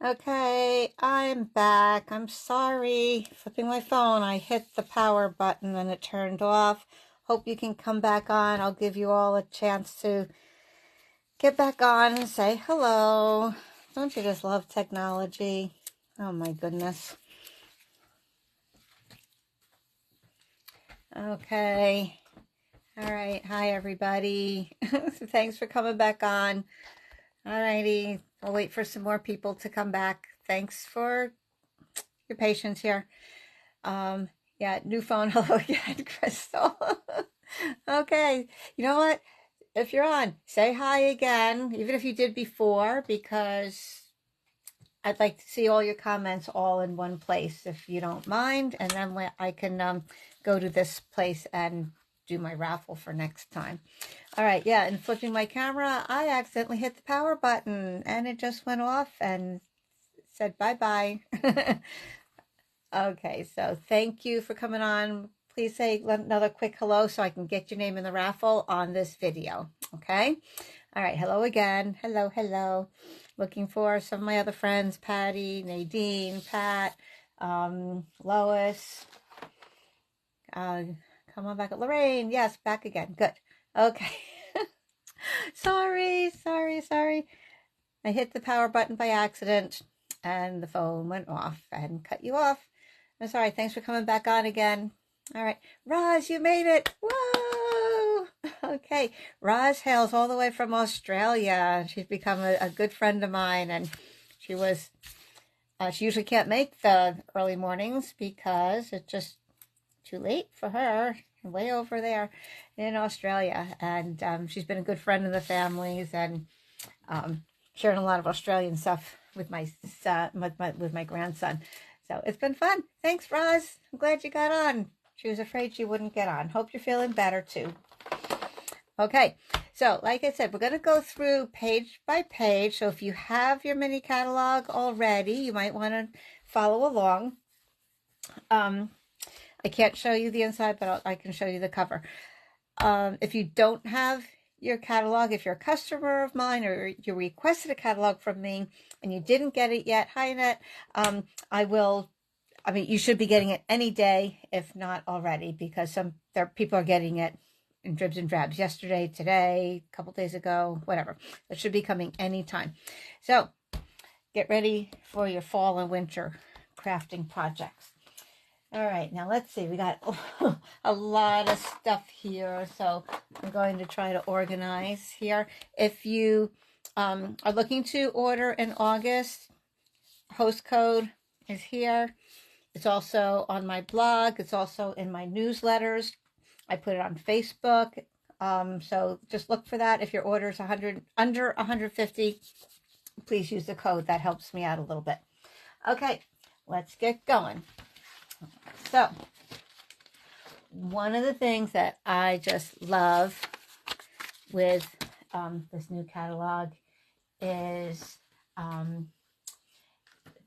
Okay, I'm back. I'm sorry. Flipping my phone, I hit the power button and it turned off. Hope you can come back on. I'll give you all a chance to get back on and say hello. Don't you just love technology? Oh my goodness. Okay. All right. Hi, everybody. Thanks for coming back on. All righty. I'll wait for some more people to come back. Thanks for your patience here. Yeah, new phone. Hello again, Crystal. Okay. You know what? If you're on, say hi again, even if you did before, because I'd like to see all your comments all in one place, if you don't mind. And then I can go to this place and do my raffle for next time. All right, yeah, and flipping my camera, I accidentally hit the power button and it just went off and said bye-bye. Okay, so thank you for coming on. Please say another quick hello so I can get your name in the raffle on this video, okay? All right, hello again. Hello, hello. Looking for some of my other friends, Patty, Nadine, Pat, Lois. Come on back. Lorraine, yes, back again. Good. Okay. Sorry. I hit the power button by accident and the phone went off and cut you off. I'm sorry. Thanks for coming back on again. All right. Roz, you made it. Whoa. Okay. Roz hails all the way from Australia. She's become a good friend of mine, and she usually can't make the early mornings because it's just too late for her, way over there in Australia. And she's been a good friend of the family's, and sharing a lot of Australian stuff with my son, with my grandson. So it's been fun. Thanks, Roz. I'm glad you got on. She was afraid she wouldn't get on. Hope you're feeling better too. Okay, so like I said, we're going to go through page by page. So if you have your mini catalog already, you might want to follow along. I can't show you the inside, but I can show you the cover. If you don't have your catalog, if you're a customer of mine or you requested a catalog from me and you didn't get it yet, hi Annette, you should be getting it any day, if not already, because people are getting it in dribs and drabs yesterday, today, a couple days ago, whatever. It should be coming anytime. So get ready for your fall and winter crafting projects. All right, now let's see. We got a lot of stuff here, so I'm going to try to organize here. If you are looking to order in August, host code is here. It's also on my blog. It's also in my newsletters. I put it on Facebook. So just look for that. If your order is under 150, please use the code. That helps me out a little bit. Okay, let's get going. So, one of the things that I just love with this new catalog is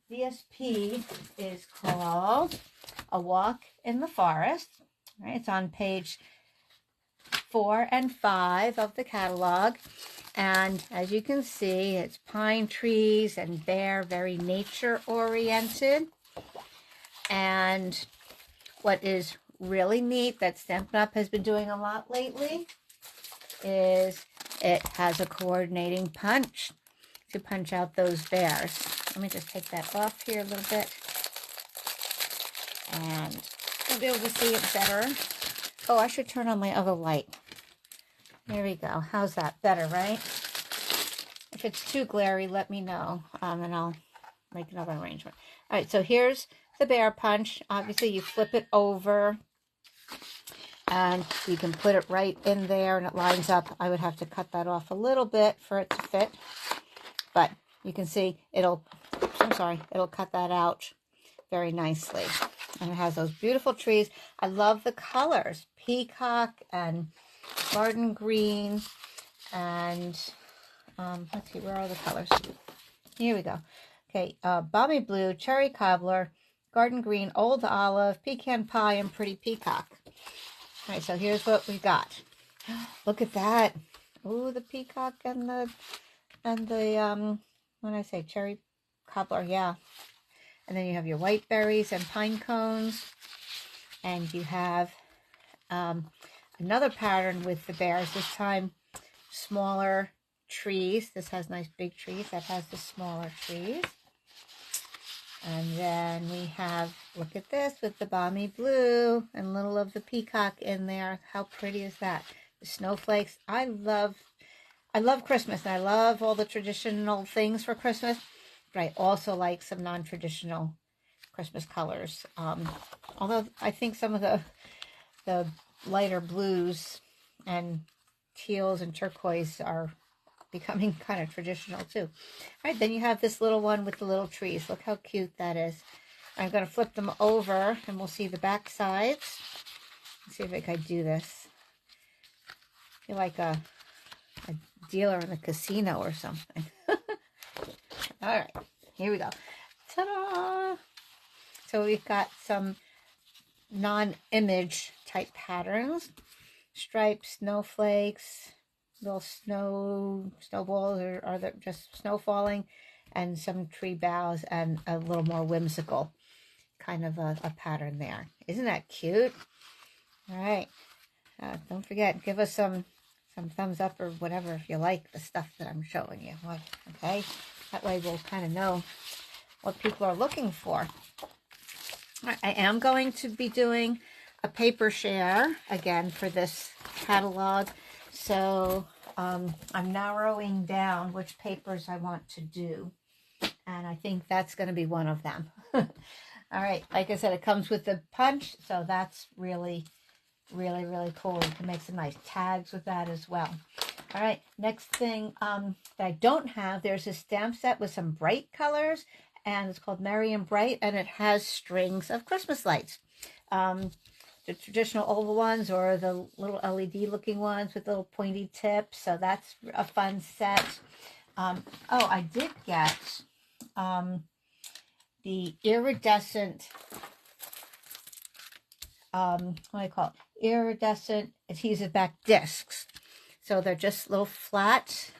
VSP is called A Walk in the Forest. Right, it's on page 4 and 5 of the catalog. And as you can see, it's pine trees and very nature oriented. And what is really neat that Stampin' Up! Has been doing a lot lately is it has a coordinating punch to punch out those bears. Let me just take that off here a little bit. And I'll be able to see it better. Oh, I should turn on my other light. There we go. How's that? Better, right? If it's too glary, let me know, and I'll make another arrangement. All right, so here's the bear punch. Obviously, you flip it over, and you can put it right in there, and it lines up. I would have to cut that off a little bit for it to fit, but you can see it'll cut that out very nicely. And it has those beautiful trees. I love the colors, peacock and garden green, and let's see, where are the colors? Here we go. Okay, balmy blue, cherry cobbler, garden green, old olive, pecan pie, and pretty peacock. All right, so here's what we got. Look at that. Ooh, the peacock and the when I say cherry cobbler, yeah. And then you have your white berries and pine cones. And you have another pattern with the bears, this time smaller trees. This has nice big trees. That has the smaller trees. And then we have, look at this, with the balmy blue and little of the peacock in there. How pretty is that? The snowflakes. I love Christmas, and I love all the traditional things for Christmas, but I also like some non-traditional Christmas colors. Although I think some of the lighter blues and teals and turquoise are becoming kind of traditional too. All right, then you have this little one with the little trees. Look how cute that is. I'm going to flip them over and we'll see the back sides. Let's see if I can do this. I feel like a dealer in a casino or something. All right, here we go. Ta-da! So we've got some non-image type patterns. Stripes, snowflakes, little snowballs, or are they just snow falling, and some tree boughs, and a little more whimsical kind of a pattern there. Isn't that cute? All right. Don't forget, give us some thumbs up or whatever if you like the stuff that I'm showing you. Okay? That way we'll kind of know what people are looking for. All right, I am going to be doing a paper share again for this catalog. So I'm narrowing down which papers I want to do. And I think that's going to be one of them. All right, like I said, it comes with the punch. So that's really, really, really cool. You can make some nice tags with that as well. All right, next thing that I don't have, there's a stamp set with some bright colors. And it's called Merry and Bright. And it has strings of Christmas lights. The traditional oval ones or the little LED looking ones with little pointy tips. So that's a fun set. Oh, I did get the iridescent, what do I call it? Iridescent adhesive back discs. So they're just little flat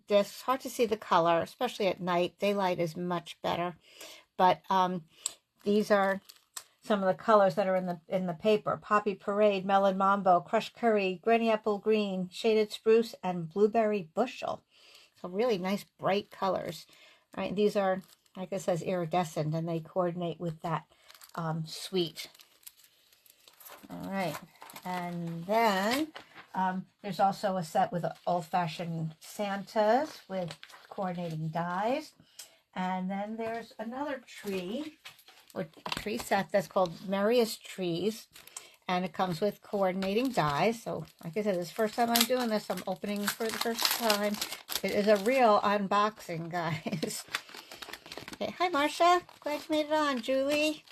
discs. Hard to see the color, especially at night. Daylight is much better. But these are some of the colors that are in the paper: Poppy Parade, Melon Mambo, Crushed Curry, Granny Apple Green, Shaded Spruce, and Blueberry Bushel. So really nice bright colors. All right, these are, like it says, iridescent, and they coordinate with that suite. All right, and then there's also a set with old-fashioned Santas with coordinating dies. And then there's another tree, or tree set that's called Merriest Trees, and it comes with coordinating dies. So like I said, this is the first time I'm doing this. I'm opening for the first time. It is a real unboxing, guys. Okay, hi Marcia, glad you made it on. Julie,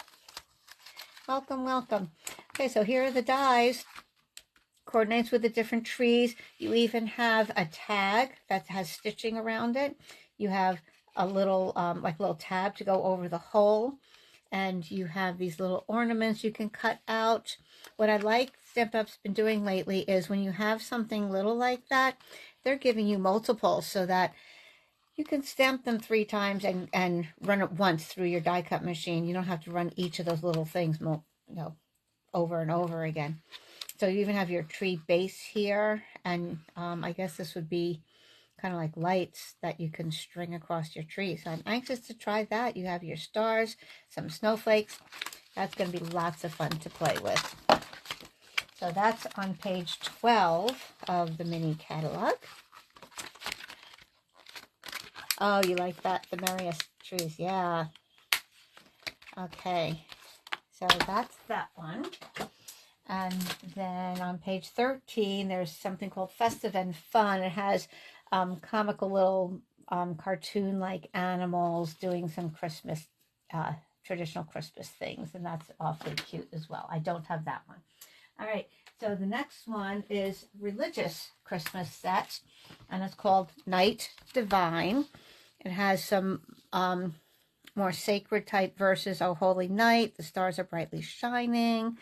welcome, welcome. Okay, so here are the dies. Coordinates with the different trees. You even have a tag that has stitching around it. You have a little like a little tab to go over the hole. And you have these little ornaments you can cut out. What I like Stampin' Up's been doing lately is when you have something little like that, they're giving you multiples so that you can stamp them 3 times and run it once through your die cut machine. You don't have to run each of those little things, over and over again. So you even have your tree base here, and I guess this would be kind of like lights that you can string across your tree. So I'm anxious to try that. You have your stars, some snowflakes. That's going to be lots of fun to play with. So that's on page 12 of the mini catalog. Oh, you like that? The Merriest Trees. Yeah. Okay. So that's that one. And then on page 13, there's something called Festive and Fun. It has comical little cartoon-like animals doing some Christmas, traditional Christmas things. And that's awfully cute as well. I don't have that one. All right. So the next one is Religious Christmas Set. And it's called Night Divine. It has some more sacred type verses. Oh, holy night, the stars are brightly shining.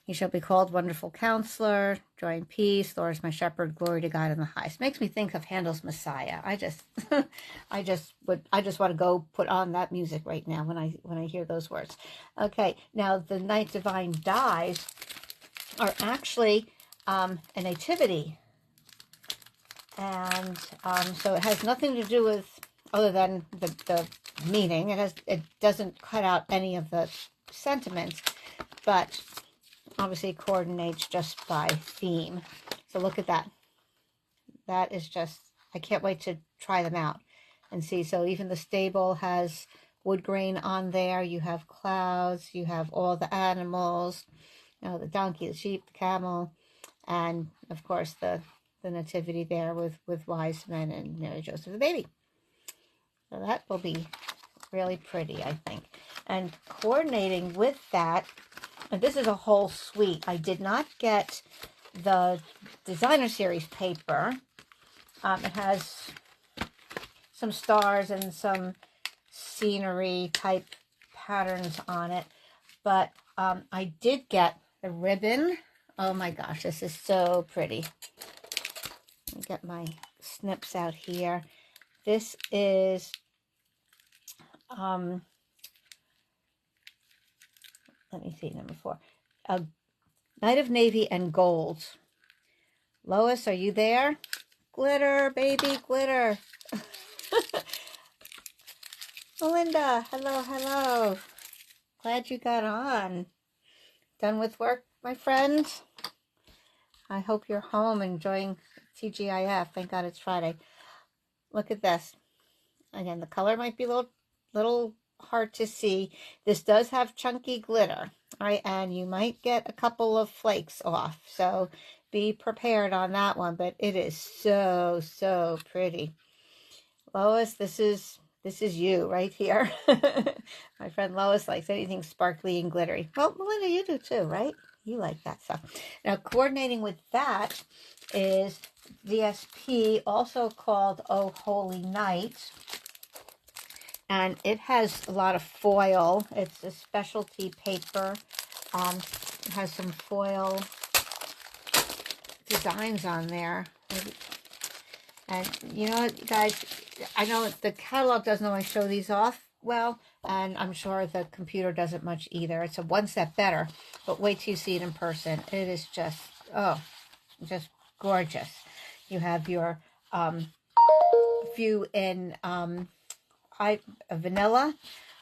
He shall be called Wonderful Counselor, Joy and Peace, Lord is my shepherd, glory to God in the highest. Makes me think of Handel's Messiah. I just want to go put on that music right now when I hear those words. Okay, now the Night Divine dies are actually a nativity, and so it has nothing to do with other than the meaning. It doesn't cut out any of the sentiments, but obviously coordinates just by theme. So look at that. That is just, I can't wait to try them out and see. So even the stable has wood grain on there. You have clouds. You have all the animals. You know, the donkey, the sheep, the camel, and of course the nativity there with wise men and Mary, Joseph, the baby. So that will be really pretty, I think. And coordinating with that, and this is a whole suite. I did not get the designer series paper. It has some stars and some scenery type patterns on it, but I did get the ribbon. Oh my gosh, this is so pretty. Let me get my snips out here. This is let me see, number 4. Night of Navy and Gold. Lois, are you there? Glitter, baby, glitter. Melinda, hello, hello. Glad you got on. Done with work, my friend? I hope you're home enjoying TGIF. Thank God it's Friday. Look at this. Again, the color might be a little hard to see. This does have chunky glitter, right? And you might get a couple of flakes off. So be prepared on that one. But it is so, so pretty. Lois, this is you right here. My friend Lois likes anything sparkly and glittery. Well, Melinda, you do too, right? You like that stuff. Now, coordinating with that is DSP, also called Oh Holy Night. And it has a lot of foil. It's a specialty paper. It has some foil designs on there. And you know what, guys, I know the catalog doesn't always show these off well, and I'm sure the computer doesn't much either. It's a one step better, but wait till you see it in person. It is just, oh, just gorgeous. You have your few in vanilla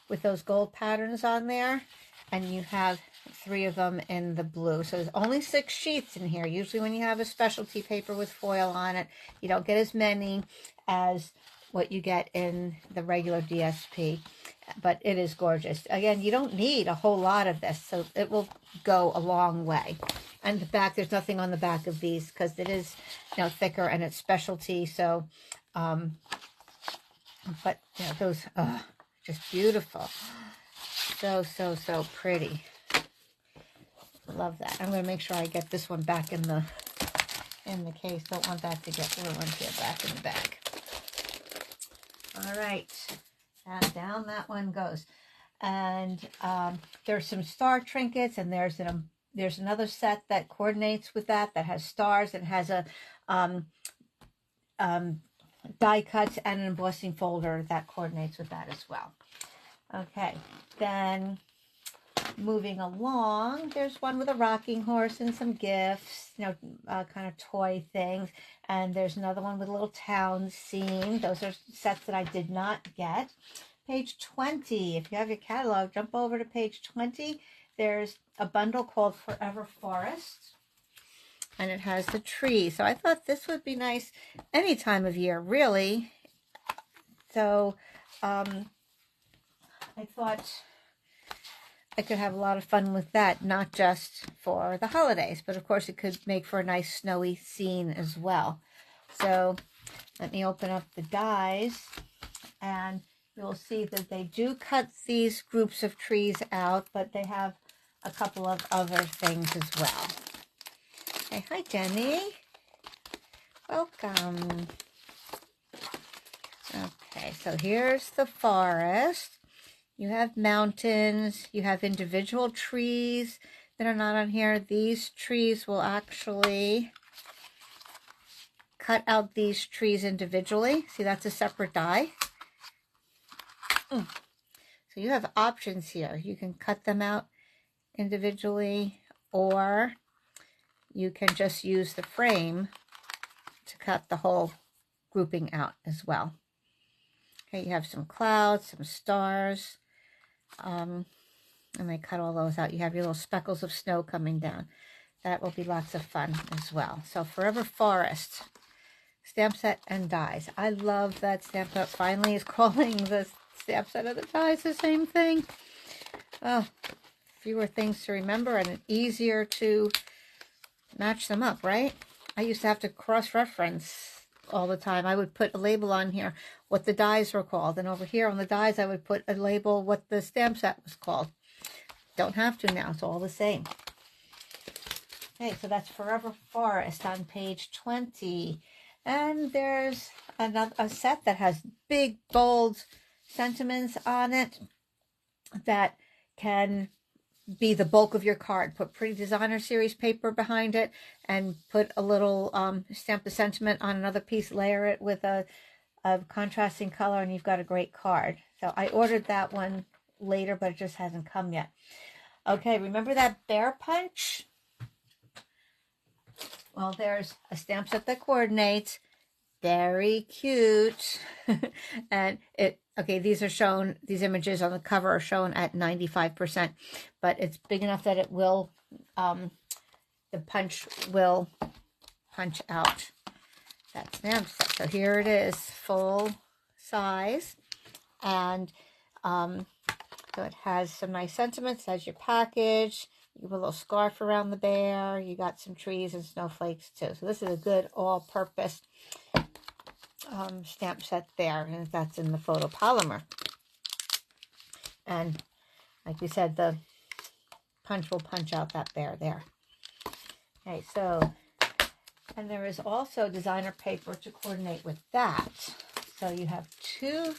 with those gold patterns on there, and you have 3 of them in the blue. So there's only 6 sheets in here. Usually when you have a specialty paper with foil on it, you don't get as many as what you get in the regular DSP, but it is gorgeous. Again, you don't need a whole lot of this, so it will go a long way. And the back, there's nothing on the back of these because it is, you know, thicker and it's specialty. So, but you know, those, just beautiful. So, so, so pretty. Love that. I'm going to make sure I get this one back in the case. Don't want that to get ruined here back in the bag. All right. And down that one goes. And there's some star trinkets, and there's another set that coordinates with that has stars and has a die cuts and an embossing folder that coordinates with that as well. Okay, then moving along, there's one with a rocking horse and some gifts, you know, kind of toy things. And there's another one with a little town scene. Those are sets that I did not get. Page 20, if you have your catalog, jump over to page 20. There's a bundle called Forever Forest, and it has the tree. So I thought this would be nice any time of year, really. So I thought I could have a lot of fun with that, not just for the holidays, but of course it could make for a nice snowy scene as well. So let me open up the dies, and you'll see that they do cut these groups of trees out, but they have a couple of other things as well. Okay, hi Jenny. Welcome. Okay, so here's the forest. You have mountains, you have individual trees, that are not on here, these trees will actually cut out these trees individually. See, that's a separate die. So you have options here. You can cut them out individually, or you can just use the frame to cut the whole grouping out as well. Okay, you have some clouds, some stars, and I cut all those out. You have your little speckles of snow coming down. That will be lots of fun as well. So Forever Forest, stamp set and dies. I love that stamp set finally is calling the stamp set of the dies the same thing. Oh, fewer things to remember and easier to match them up, right? I used to have to cross-reference all the time. I would put a label on here what the dies were called, and over here on the dies I would put a label what the stamp set was called. Don't have to now. It's all the same. Okay, so that's Forever Forest on page 20. And there's a set that has big, bold sentiments on it that can be the bulk of your card. Put pretty designer series paper behind it and put a little stamp the sentiment on another piece, layer it with a contrasting color, and you've got a great card. So I ordered that one later, but it just hasn't come yet. Okay, remember that bear punch? Well, there's a stamp set that coordinates. Very cute. And okay, these images on the cover are shown at 95%, but it's big enough that it will, the punch will punch out that stamp set. So here it is, full size. And so it has some nice sentiments as your package. You have a little scarf around the bear. You got some trees and snowflakes too. So this is a good all-purpose stamp set there, and that's in the photopolymer. And like we said, the punch will punch out that bear there. Okay, so, and there is also designer paper to coordinate with that. So you have two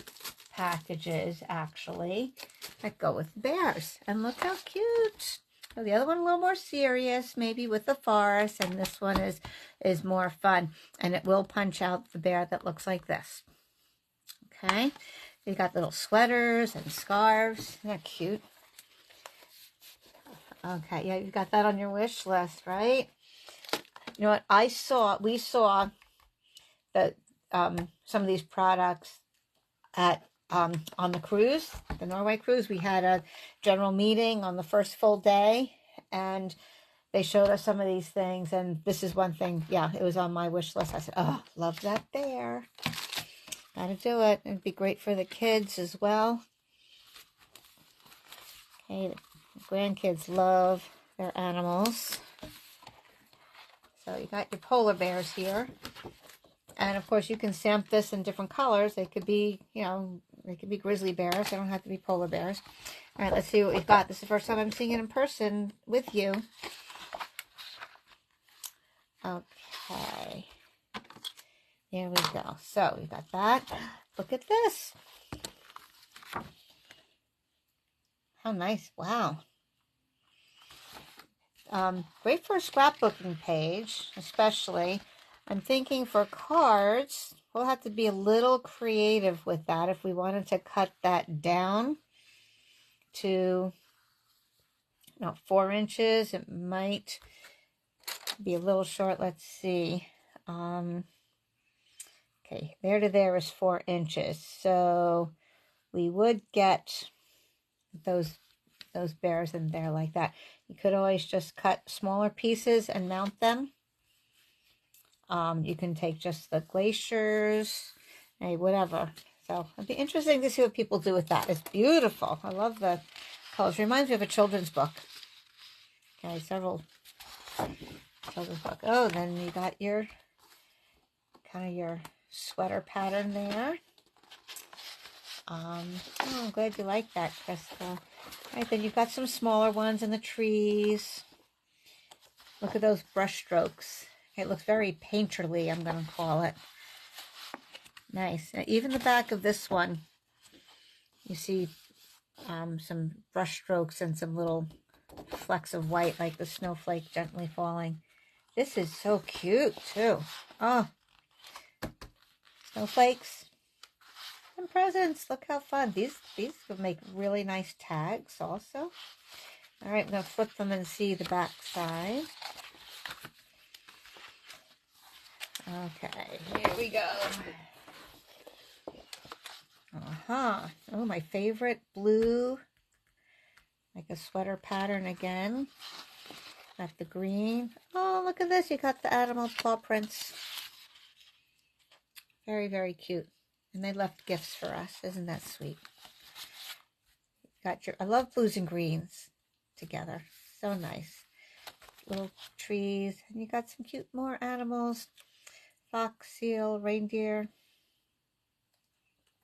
packages actually that go with bears, and look how cute. So the other one a little more serious, maybe with the forest, and this one is more fun, and it will punch out the bear that looks like this. Okay, you got little sweaters and scarves. Isn't that cute? Okay, yeah, you got that on your wish list, right? You know what? We saw that some of these products at on the cruise, the Norway cruise. We had a general meeting on the first full day, and they showed us some of these things, and this is one thing. Yeah, it was on my wish list. I said, oh, love that bear. Gotta do it. It'd be great for the kids as well. Okay, the grandkids love their animals. So you got your polar bears here. And of course, you can stamp this in different colors. They could be, you know, they could be grizzly bears. They don't have to be polar bears. All right, let's see what we've got. This is the first time I'm seeing it in person with you. Okay. There we go. So we've got that. Look at this. How nice. Wow. Great for a scrapbooking page, especially. I'm thinking for cards, we'll have to be a little creative with that. If we wanted to cut that down to 4 inches, it might be a little short. Let's see. Okay, there to there is 4 inches. So we would get those bears in there like that. You could always just cut smaller pieces and mount them. You can take just the glaciers, whatever. So it'd be interesting to see what people do with that. It's beautiful. I love the colors. Reminds me of a children's book. Okay, several children's book. Oh, then you got your kind of your sweater pattern there. Oh, I'm glad you like that, Krista. All right, then you've got some smaller ones in the trees. Look at those brush strokes. It looks very painterly, I'm going to call it. Nice. Now, even the back of this one, you see some brush strokes and some little flecks of white like the snowflake gently falling. This is so cute too. Oh, snowflakes and presents. Look how fun. These would make really nice tags also. All right, I'm going to flip them and see the back side. Okay, here we go. Oh, my favorite blue, like a sweater pattern again. Got the green. Oh, look at this. You got the animal paw prints. Very, very cute. And they left gifts for us. Isn't that sweet? Got your, I love blues and greens together. So nice. Little trees. And you got some cute more animals. Fox, seal, reindeer.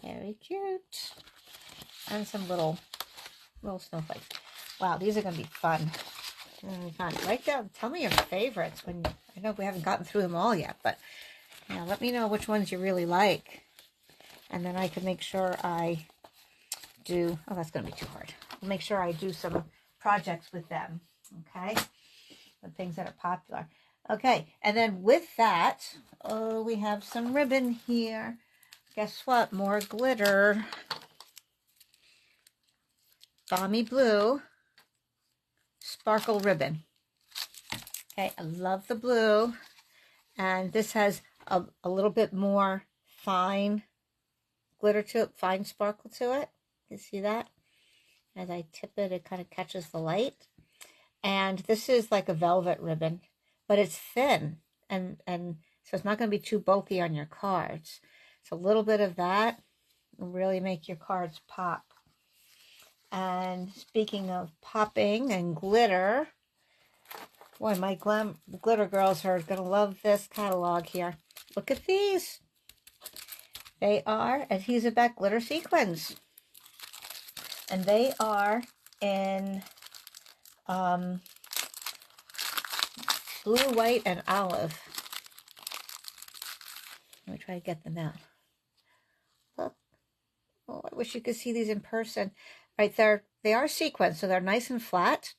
Very cute. And some little snowflakes. Wow, these are going to be fun. Write down, tell me your favorites. When I know we haven't gotten through them all yet, but yeah, let me know which ones you really like. And then I can make sure I do, oh, that's going to be too hard. I'll make sure I do some projects with them, okay? The things that are popular. Okay, and then with that, oh, we have some ribbon here. Guess what? More glitter. Balmy blue sparkle ribbon. Okay, I love the blue. And this has a little bit more fine glitter to it, fine sparkle to it. You see that? As I tip it, it kind of catches the light. And this is like a velvet ribbon, but it's thin. And so it's not going to be too bulky on your cards. So a little bit of that will really make your cards pop. And speaking of popping and glitter, boy, my glitter girls are going to love this catalog here. Look at these. They are adhesive back glitter sequins. And they are in blue, white, and olive. Let me try to get them out. Look. Oh, I wish you could see these in person. Right there, they are sequins, so they're nice and flat.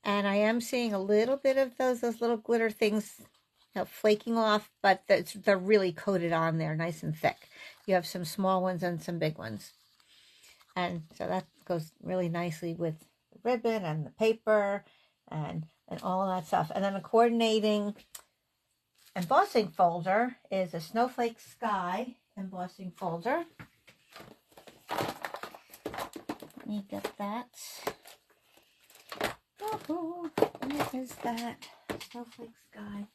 And I am seeing a little bit of those little glitter things, flaking off, but they're really coated on there, nice and thick. You have some small ones and some big ones. And so that goes really nicely with the ribbon and the paper and all that stuff. And then a coordinating embossing folder is a Snowflake Sky embossing folder. Let me get that. Oh, where is that? Snowflake Sky.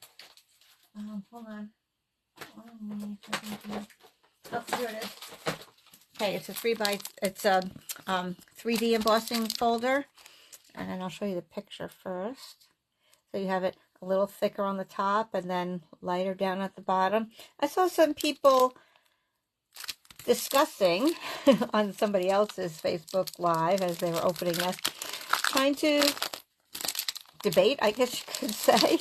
Hold on. Oh, here it is. Okay, it's a 3D embossing folder. And then I'll show you the picture first. So you have it a little thicker on the top and then lighter down at the bottom. I saw some people discussing on somebody else's Facebook Live as they were opening this, trying to debate, I guess you could say,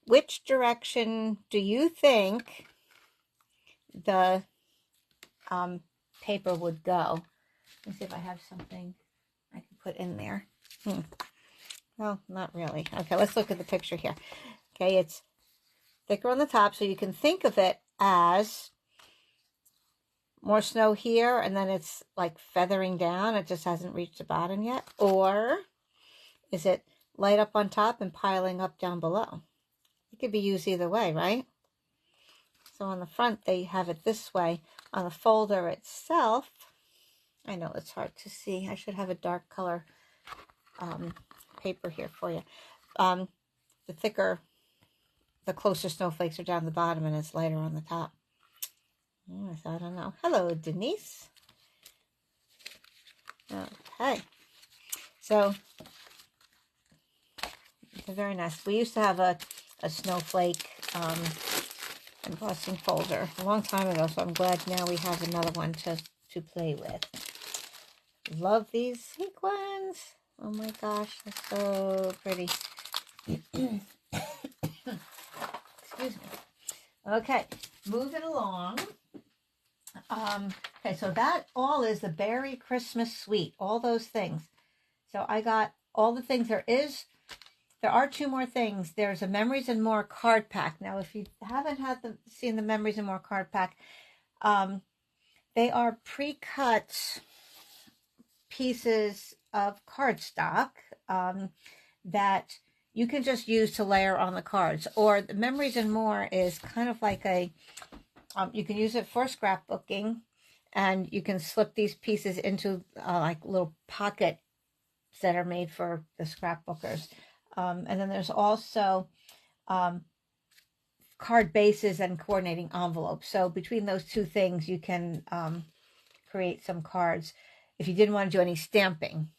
which direction do you think the paper would go? Let me see if I have something I can put in there. Well, not really. Okay, let's look at the picture here. Okay, it's thicker on the top, so you can think of it as more snow here, and then it's like feathering down. It just hasn't reached the bottom yet. Or is it light up on top and piling up down below? It could be used either way, right? So on the front, they have it this way. On the folder itself, I know it's hard to see. I should have a dark color paper here for you. The thicker, the closer snowflakes are down the bottom, and it's lighter on the top. So I don't know. Hello, Denise. Okay. So, they're very nice. We used to have a snowflake embossing folder a long time ago, so I'm glad now we have another one to play with. Love these sequins. Oh my gosh, they're so pretty. Excuse me. Okay, moving along. Okay, so that all is the Berry Christmas Suite, all those things. So I got all the things there is. There are two more things. There's a Memories and More card pack. Now, if you haven't seen the Memories and More card pack, they are pre-cut pieces of cardstock that you can just use to layer on the cards. Or the Memories and More is kind of like you can use it for scrapbooking, and you can slip these pieces into like little pockets that are made for the scrapbookers. And then there's also card bases and coordinating envelopes. So between those two things, you can create some cards if you didn't want to do any stamping.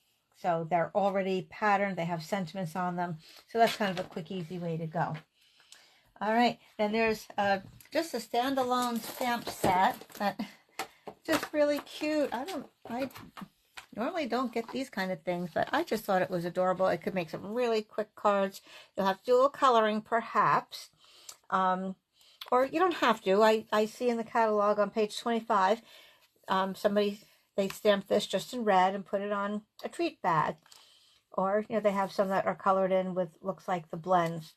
So they're already patterned. They have sentiments on them. So that's kind of a quick, easy way to go. All right. Then there's just a standalone stamp set that just really cute. I normally don't get these kind of things, but I just thought it was adorable. It could make some really quick cards. You'll have to do a little coloring, perhaps. Or you don't have to. I see in the catalog on page 25, they stamped this just in red and put it on a treat bag. Or, they have some that are colored in with, looks like the blends.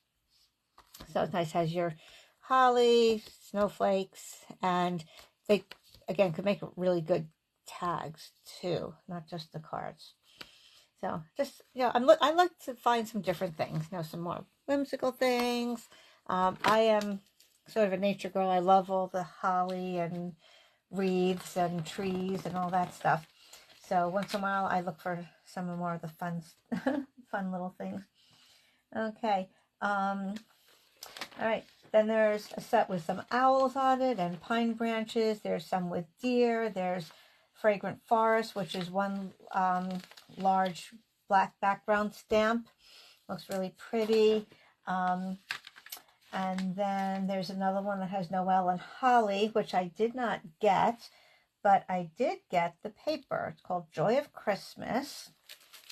So it's nice. It has your holly, snowflakes, and they, again, could make really good tags too, not just the cards. So just, I like to find some different things, some more whimsical things. I am sort of a nature girl. I love all the holly and wreaths and trees and all that stuff. So once in a while, I look for some more of the fun little things. Okay. All right. Then there's a set with some owls on it and pine branches. There's some with deer. There's fragrant forest, which is one large black background stamp. Looks really pretty. And then there's another one that has Noel and holly, which I did not get, but I did get the paper. It's called Joy of Christmas.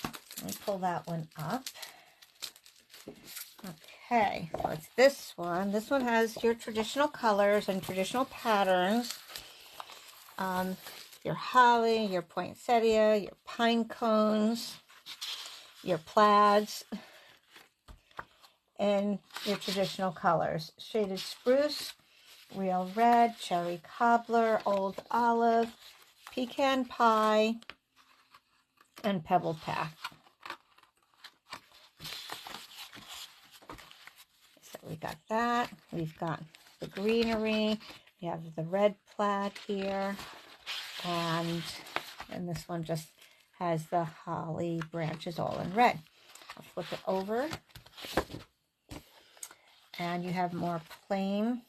Let me pull that one up. Okay, so it's this one. This one has your traditional colors and traditional patterns. Your holly, your poinsettia, your pine cones, your plaids, and your traditional colors. Shaded spruce, real red, cherry cobbler, old olive, pecan pie, and pebble path. So we got that. We've got the greenery. We have the red plaid here. And this one just has the holly branches all in red. I'll flip it over. And you have more plain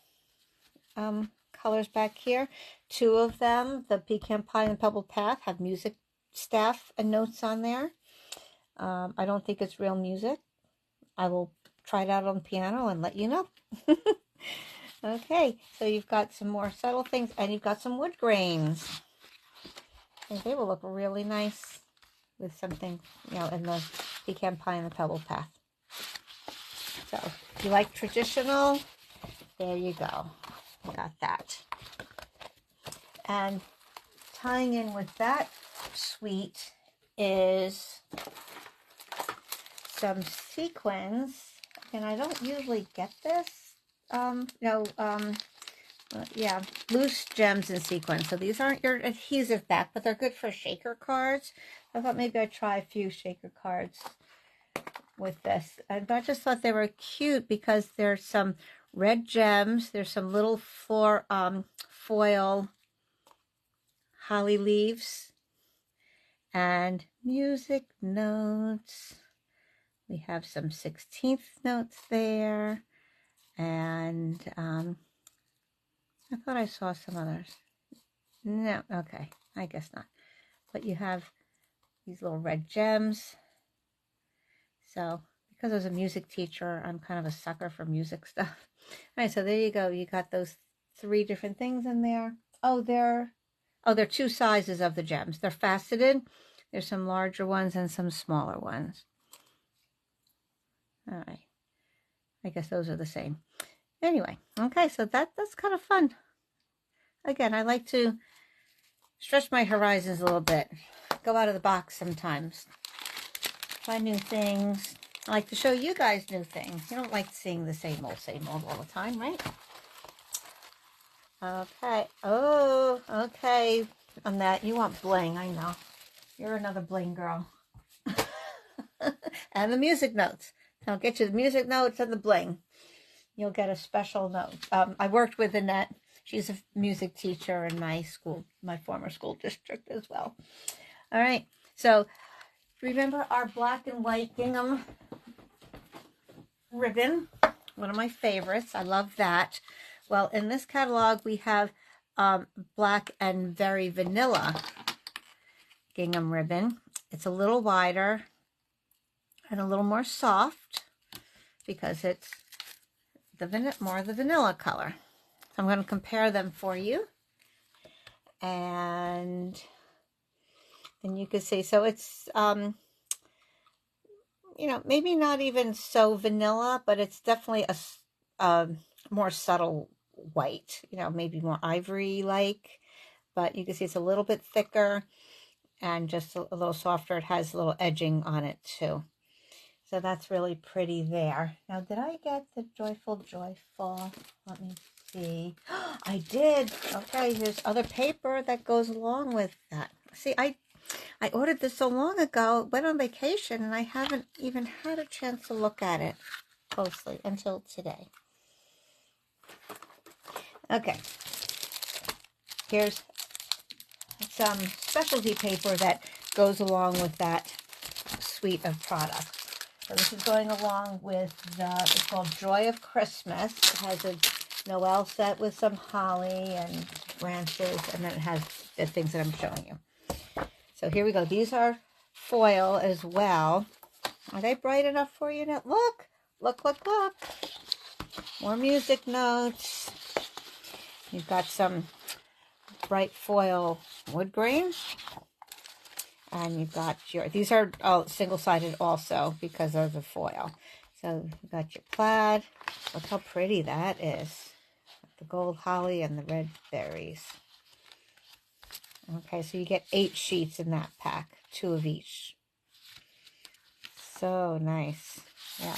colors back here. Two of them, the pecan pie and pebble path, have music staff and notes on there. I don't think it's real music. I will try it out on the piano and let you know. Okay, so you've got some more subtle things, and you've got some wood grains. And they will look really nice with something, in the pecan pie and the pebble path. So if you like traditional, there you go. Got that. And tying in with that suite is some sequins. And I don't usually get this. Loose gems and sequins. So these aren't your adhesive back, but they're good for shaker cards. I thought maybe I'd try a few shaker cards with this. And I just thought they were cute because there's some red gems. There's some little foil holly leaves and music notes. We have some 16th notes there. And I thought I saw some others. No, okay, I guess not. But you have these little red gems. So, because I was a music teacher, I'm kind of a sucker for music stuff. All right, so there you go. You got those 3 different things in there. They're 2 sizes of the gems. They're faceted. There's some larger ones and some smaller ones. All right. I guess those are the same. Anyway, okay, so that's kind of fun. Again, I like to stretch my horizons a little bit. Go out of the box sometimes. try new things. I like to show you guys new things. You don't like seeing the same old all the time, right? Okay. Oh, okay. On that, you want bling, I know. You're another bling girl. And the music notes. I'll get you the music notes and the bling. You'll get a special note. I worked with Annette. She's a music teacher in my school, my former school district as well. All right. So remember our black and white gingham ribbon? One of my favorites. I love that. Well, in this catalog, we have black and very vanilla gingham ribbon. It's a little wider and a little more soft because it's more of the vanilla color. So I'm going to compare them for you. And then you can see, so it's, you know, maybe not even so vanilla, but it's definitely a more subtle white, you know, maybe more ivory-like, but you can see it's a little bit thicker and just a little softer. It has a little edging on it too. So that's really pretty there. Now, did I get the Joyful? Let me see. I did. Okay, here's other paper that goes along with that. See, I ordered this so long ago, went on vacation, and I haven't even had a chance to look at it closely until today. Okay. Here's some specialty paper that goes along with that suite of products. So this is going along with it's called Joy of Christmas. It has a Noel set with some holly and branches, and then it has the things that I'm showing you. So here we go. These are foil as well. Are they bright enough for you now? Look, look, look, look. More music notes. You've got some bright foil wood grain. And you've got these are all single-sided also because of the foil. So you've got your plaid. Look how pretty that is. The gold holly and the red berries. Okay, so you get 8 sheets in that pack. 2 of each. So nice. Yeah.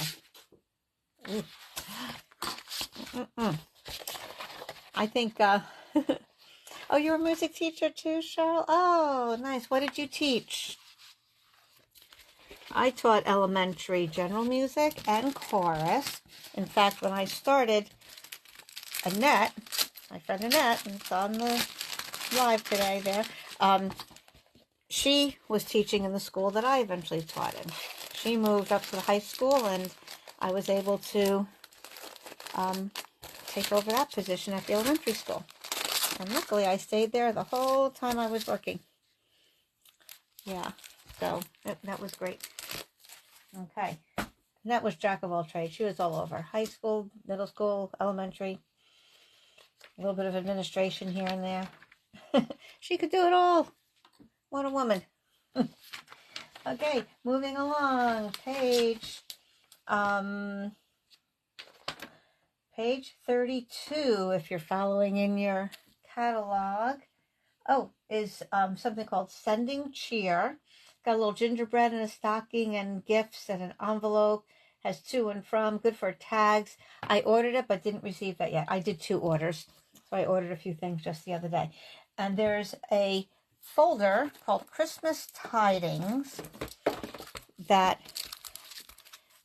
I think, oh, you're a music teacher too, Cheryl? Oh, nice. What did you teach? I taught elementary general music and chorus. In fact, when I started, Annette, my friend Annette, and it's on the live today there, she was teaching in the school that I eventually taught in. She moved up to the high school, and I was able to take over that position at the elementary school. And luckily, I stayed there the whole time I was working. Yeah, so that was great. Okay, and that was jack of all trades. She was all over. High school, middle school, elementary, a little bit of administration here and there. She could do it all. What a woman. Okay, moving along. Page 32, if you're following in your catalog. Oh, is something called Sending Cheer. Got a little gingerbread and a stocking and gifts and an envelope. Has to and from. Good for tags. I ordered it but didn't receive that yet. I did 2 orders. So I ordered a few things just the other day. And there's a folder called Christmas Tidings that,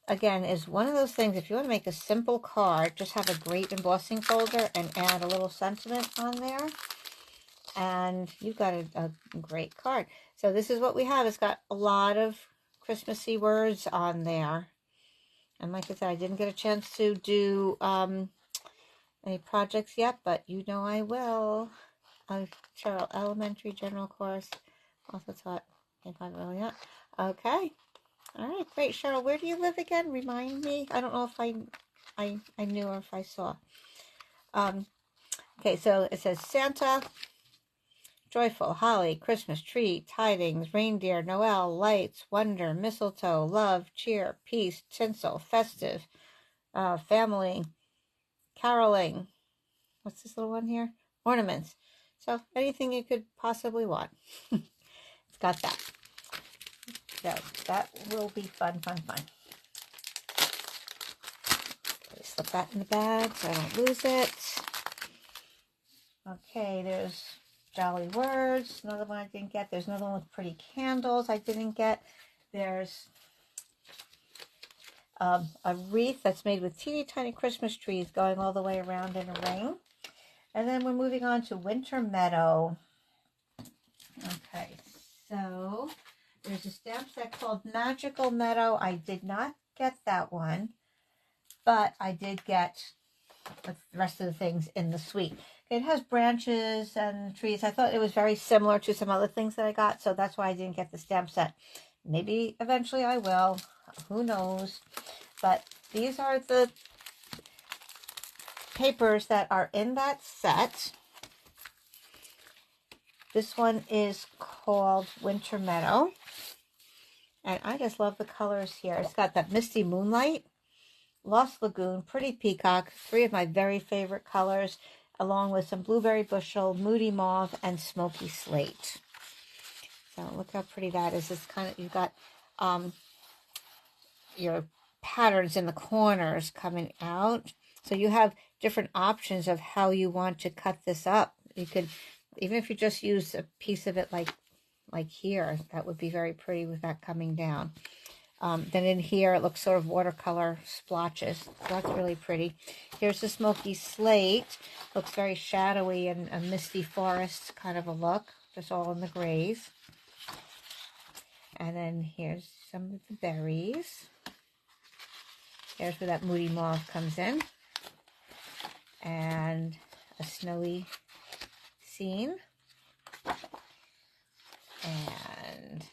again, is one of those things. If you want to make a simple card, just have a great embossing folder and add a little sentiment on there. And you've got a great card. So this is what we have. It's got a lot of Christmassy words on there. And like I said, I didn't get a chance to do any projects yet, but you know I will. Cheryl, elementary general course. Also taught K-5 early on. Okay. All right, great. Cheryl, where do you live again? Remind me. I don't know if I knew or if I saw. Okay, so it says Santa, joyful, holly, Christmas tree, tidings, reindeer, Noel, lights, wonder, mistletoe, love, cheer, peace, tinsel, festive, family, caroling. What's this little one here? Ornaments. So anything you could possibly want. It's got that. So that will be fun, fun, fun. Slip that in the bag so I don't lose it. Okay, there's Jolly Words, another one I didn't get. There's another one with pretty candles I didn't get. There's a wreath that's made with teeny tiny Christmas trees going all the way around in a ring. And then we're moving on to Winter Meadow. Okay, so there's a stamp set called Magical Meadow. I did not get that one, but I did get the rest of the things in the suite. It has branches and trees. I thought it was very similar to some other things that I got, so that's why I didn't get the stamp set. Maybe eventually I will. Who knows? But these are the papers that are in that set. This one is called Winter Meadow. And I just love the colors here. It's got that Misty Moonlight, Lost Lagoon, Pretty Peacock, three of my very favorite colors, along with some Blueberry Bushel, Moody Mauve, and Smoky Slate. So look how pretty that is. It's kind of, you've got your patterns in the corners coming out. So you have different options of how you want to cut this up. You could, even if you just use a piece of it like here, that would be very pretty with that coming down. Then in here, it looks sort of watercolor splotches. So that's really pretty. Here's the Smoky Slate. Looks very shadowy and a misty forest kind of a look. Just all in the grays. And then here's some of the berries. There's where that Moody Mauve comes in. And a snowy scene. And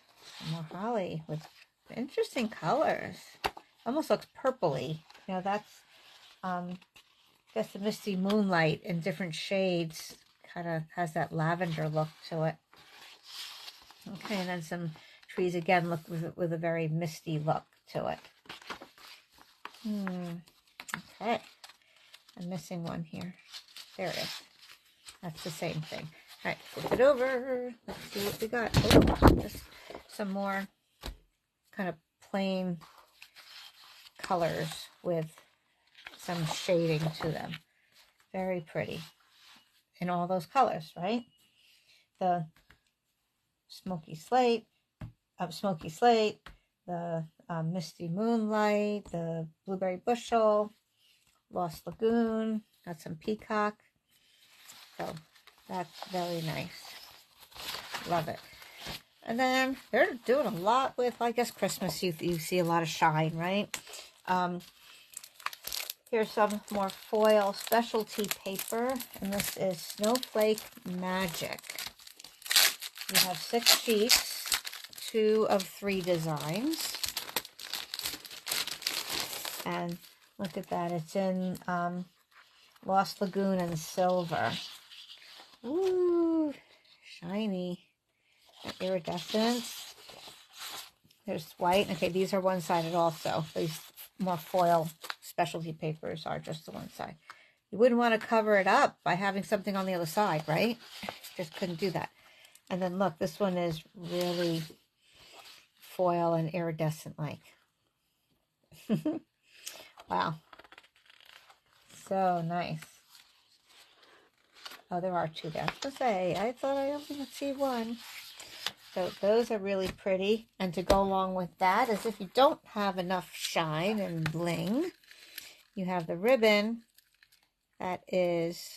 more holly with interesting colors. Almost looks purpley. You know, that's just the Misty Moonlight in different shades. Kind of has that lavender look to it. Okay, and then some trees again look with a very misty look to it. Okay. I'm missing one here. There it is. That's the same thing. All right, flip it over. Let's see what we got. Oh, just some more kind of plain colors with some shading to them. Very pretty. In all those colors, right? The Smoky Slate, the Misty Moonlight, the Blueberry Bushel, Lost Lagoon, got some peacock. So that's very nice. Love it. And then they're doing a lot with, I guess, Christmas. You see a lot of shine, right? Here's some more foil specialty paper. And this is Snowflake Magic. You have 6 sheets, 2 of 3 designs. And look at that. It's in Lost Lagoon and silver. Ooh, shiny. Iridescence. There's white. Okay, these are one-sided also. These more foil specialty papers are just the one side. You wouldn't want to cover it up by having something on the other side, right? Just couldn't do that. And then look, this one is really foil and iridescent like. Wow. So nice. Oh, there are 2 there. To say, I thought I only could see 1. So those are really pretty. And to go along with that is if you don't have enough shine and bling, you have the ribbon that is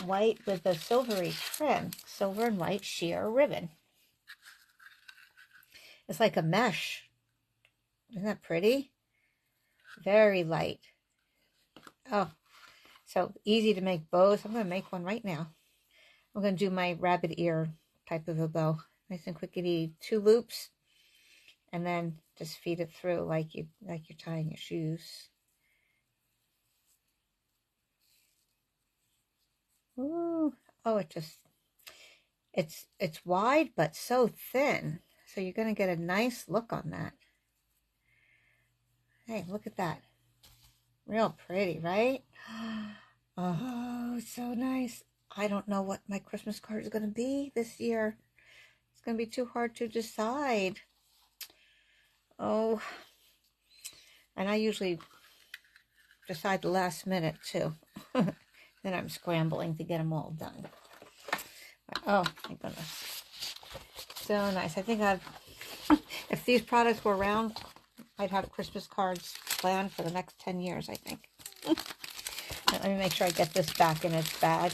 white with a silvery trim. Silver and white sheer ribbon. It's like a mesh. Isn't that pretty? Very light. Oh, so easy to make bows. I'm going to make one right now. I'm going to do my rabbit ear type of a bow. Nice and quick and easy. 2 loops. And then just feed it through like you're tying your shoes. Ooh. Oh, it's wide but so thin. So you're going to get a nice look on that. Hey, look at that. Real pretty, right? Oh, so nice. I don't know what my Christmas card is going to be this year. going to be too hard to decide. Oh, and I usually decide the last minute too. Then I'm scrambling to get them all done. Oh my goodness. So nice. I think if these products were around, I'd have Christmas cards planned for the next 10 years, I think. Let me make sure I get this back in its bag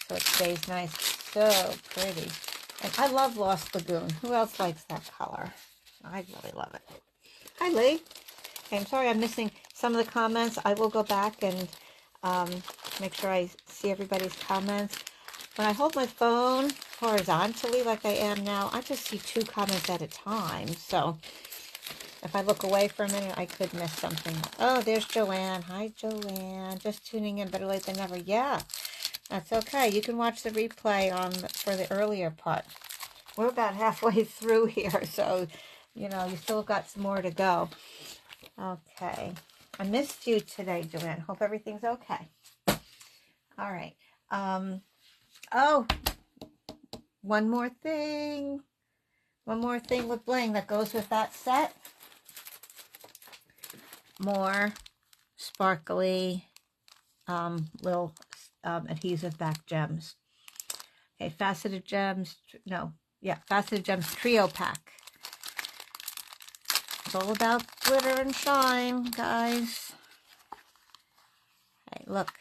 so it stays nice. So pretty. And I love Lost Lagoon. Who else likes that color? I really love it. Hi, Lee. Okay, I'm sorry I'm missing some of the comments. I will go back and make sure I see everybody's comments. When I hold my phone horizontally like I am now, I just see 2 comments at a time. So if I look away for a minute, I could miss something. Oh, there's Joanne. Hi, Joanne. Just tuning in. Better late than never. Yeah, that's okay. You can watch the replay for the earlier part. We're about halfway through here, so, you know, you still got some more to go. Okay. I missed you today, Joanne. Hope everything's okay. All right. Oh, one more thing. One more thing with bling that goes with that set. More sparkly little adhesive back gems. Okay, Faceted Gems. No, yeah, Faceted Gems Trio Pack. It's all about glitter and shine, guys. Okay, look.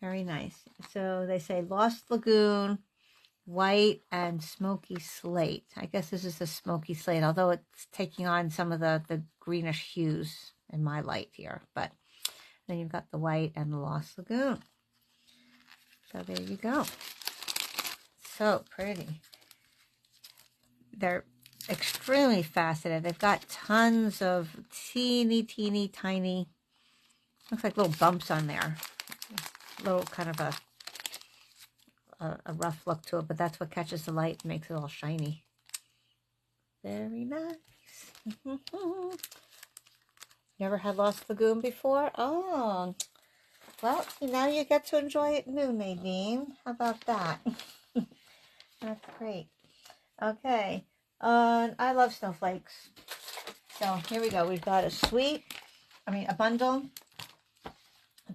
Very nice. So they say Lost Lagoon, white, and smoky slate. I guess this is a smoky slate, although it's taking on some of the greenish hues in my light here. But then you've got the white and the Lost Lagoon. So there you go. So pretty. They're extremely faceted. They've got tons of teeny, tiny, looks like little bumps on there. Little kind of a rough look to it, but that's what catches the light and makes it all shiny. Very nice. Never had Lost Lagoon before? Oh, well, now you get to enjoy it new, Nadine. How about that? That's great. Okay, I love snowflakes. So here we go. We've got a bundle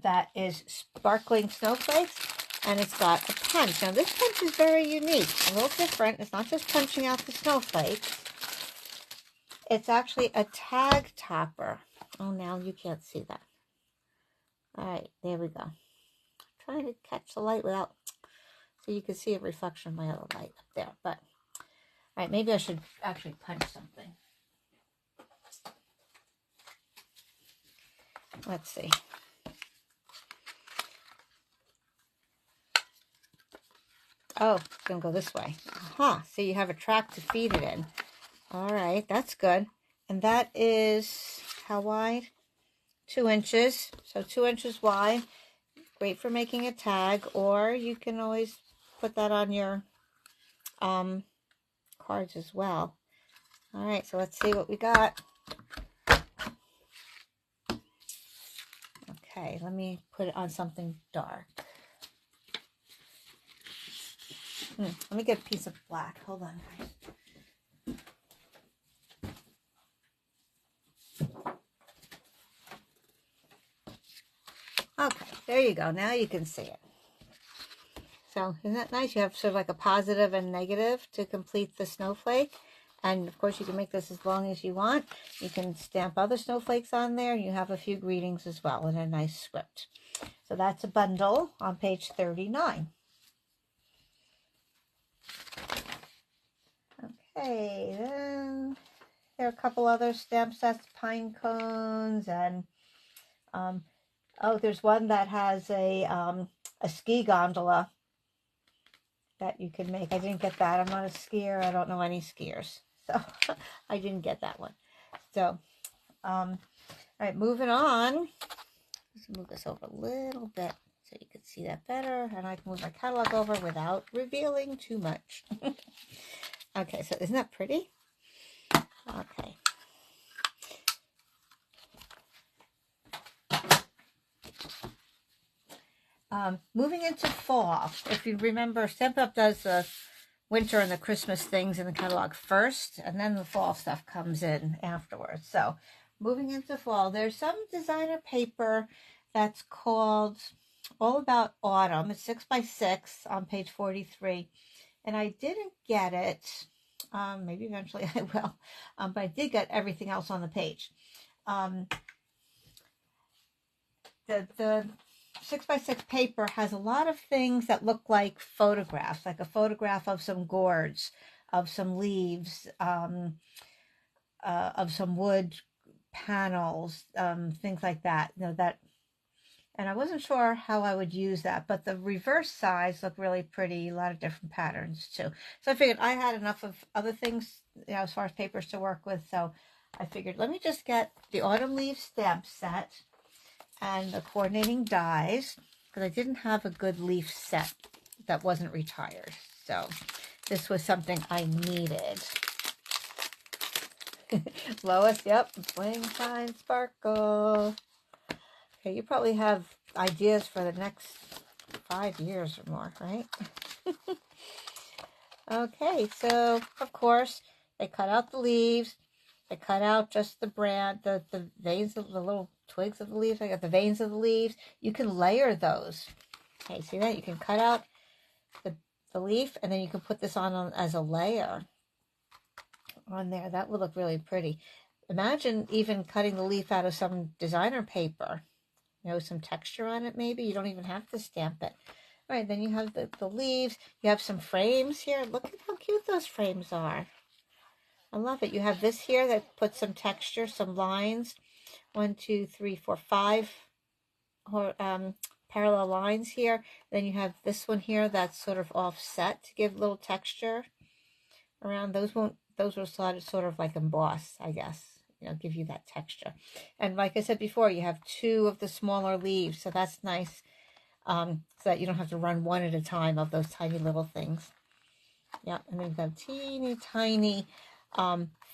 that is sparkling snowflakes, and it's got a punch. Now this punch is very unique, a little different. It's not just punching out the snowflakes. It's actually a tag topper. Oh, now you can't see that. All right, there we go. I'm trying to catch the light without, so you can see a reflection of my other light up there. But all right, maybe I should actually punch something. Let's see. Oh, it's going to go this way. Aha, so you have a track to feed it in. All right, that's good. And that is how wide? 2 inches. So 2 inches wide. Great for making a tag, or you can always put that on your cards as well. All right, so let's see what we got. Okay, let me put it on something dark. Let me get a piece of black. Hold on, guys. Okay, there you go. Now you can see it. So isn't that nice? You have sort of like a positive and negative to complete the snowflake. And of course you can make this as long as you want. You can stamp other snowflakes on there. You have a few greetings as well in a nice script. So that's a bundle on page 39. Okay, then there are a couple other stamp sets, pine cones, and oh, there's one that has a ski gondola that you can make. I didn't get that. I'm not a skier. I don't know any skiers, so I didn't get that one. So, all right, moving on. Let's move this over a little bit so you can see that better, and I can move my catalog over without revealing too much. Okay, so isn't that pretty? Okay. Moving into fall. If you remember, Sept does the winter and the Christmas things in the catalog first, and then the fall stuff comes in afterwards. So moving into fall, there's some designer paper that's called All About Autumn. It's 6x6 on page 43, and I didn't get it. Maybe eventually I will, but I did get everything else on the page. The 6x6 paper has a lot of things that look like photographs, like a photograph of some gourds, of some leaves, of some wood panels, things like that. And I wasn't sure how I would use that, but the reverse sides look really pretty, a lot of different patterns too. So I figured I had enough of other things, as far as papers to work with. So I figured, let me just get the autumn leaf stamp set and the coordinating dies, because I didn't have a good leaf set that wasn't retired. So this was something I needed. Lois, yep, Swing Shine Sparkle. Okay, you probably have ideas for the next 5 years or more, right? Okay, so of course they cut out the leaves. They cut out just the the veins of the little twigs of the leaves. I got the veins of the leaves. You can layer those. Okay, see that? You can cut out the leaf, and then you can put this on as a layer on there. That would look really pretty. Imagine even cutting the leaf out of some designer paper. Some texture on it maybe. You don't even have to stamp it. All right, then you have the leaves. You have some frames here. Look at how cute those frames are. I love it. You have this here that puts some texture, some lines. 1, 2, 3, 4, 5 parallel lines here. Then you have this one here that's sort of offset to give a little texture around. Those will sort of like emboss, I guess. Give you that texture. And like I said before, you have 2 of the smaller leaves, so that's nice, so that you don't have to run one at a time of those tiny little things. Yeah, and then you've got a teeny tiny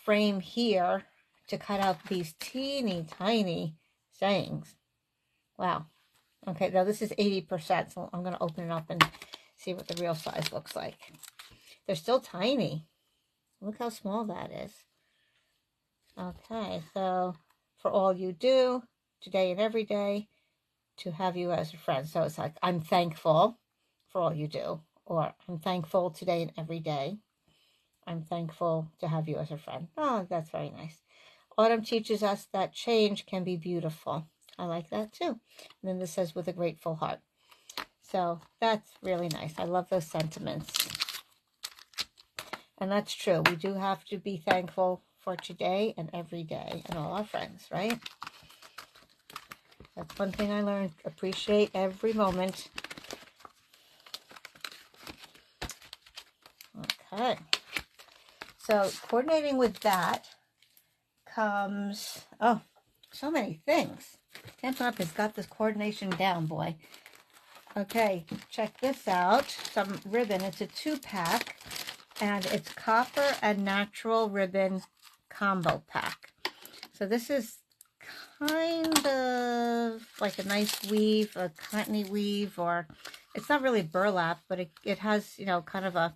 frame here to cut out these teeny tiny sayings. Wow. Okay, now this is 80%, so I'm going to open it up and see what the real size looks like. They're still tiny. Look how small that is. Okay, so for all you do, today and every day, to have you as a friend. So it's like, I'm thankful for all you do, or I'm thankful today and every day. I'm thankful to have you as a friend. Oh, that's very nice. Autumn teaches us that change can be beautiful. I like that too. And then this says, with a grateful heart. So that's really nice. I love those sentiments. And that's true. We do have to be thankful for today and every day and all our friends, right? That's one thing I learned. Appreciate every moment. Okay. So coordinating with that comes, oh, so many things. Stampin' Up! Has got this coordination down, boy. Okay, check this out. Some ribbon. It's a 2-pack, and it's copper and natural ribbon combo pack. So this is kind of like a nice weave, a cottony weave, or it's not really burlap, but it has, kind of a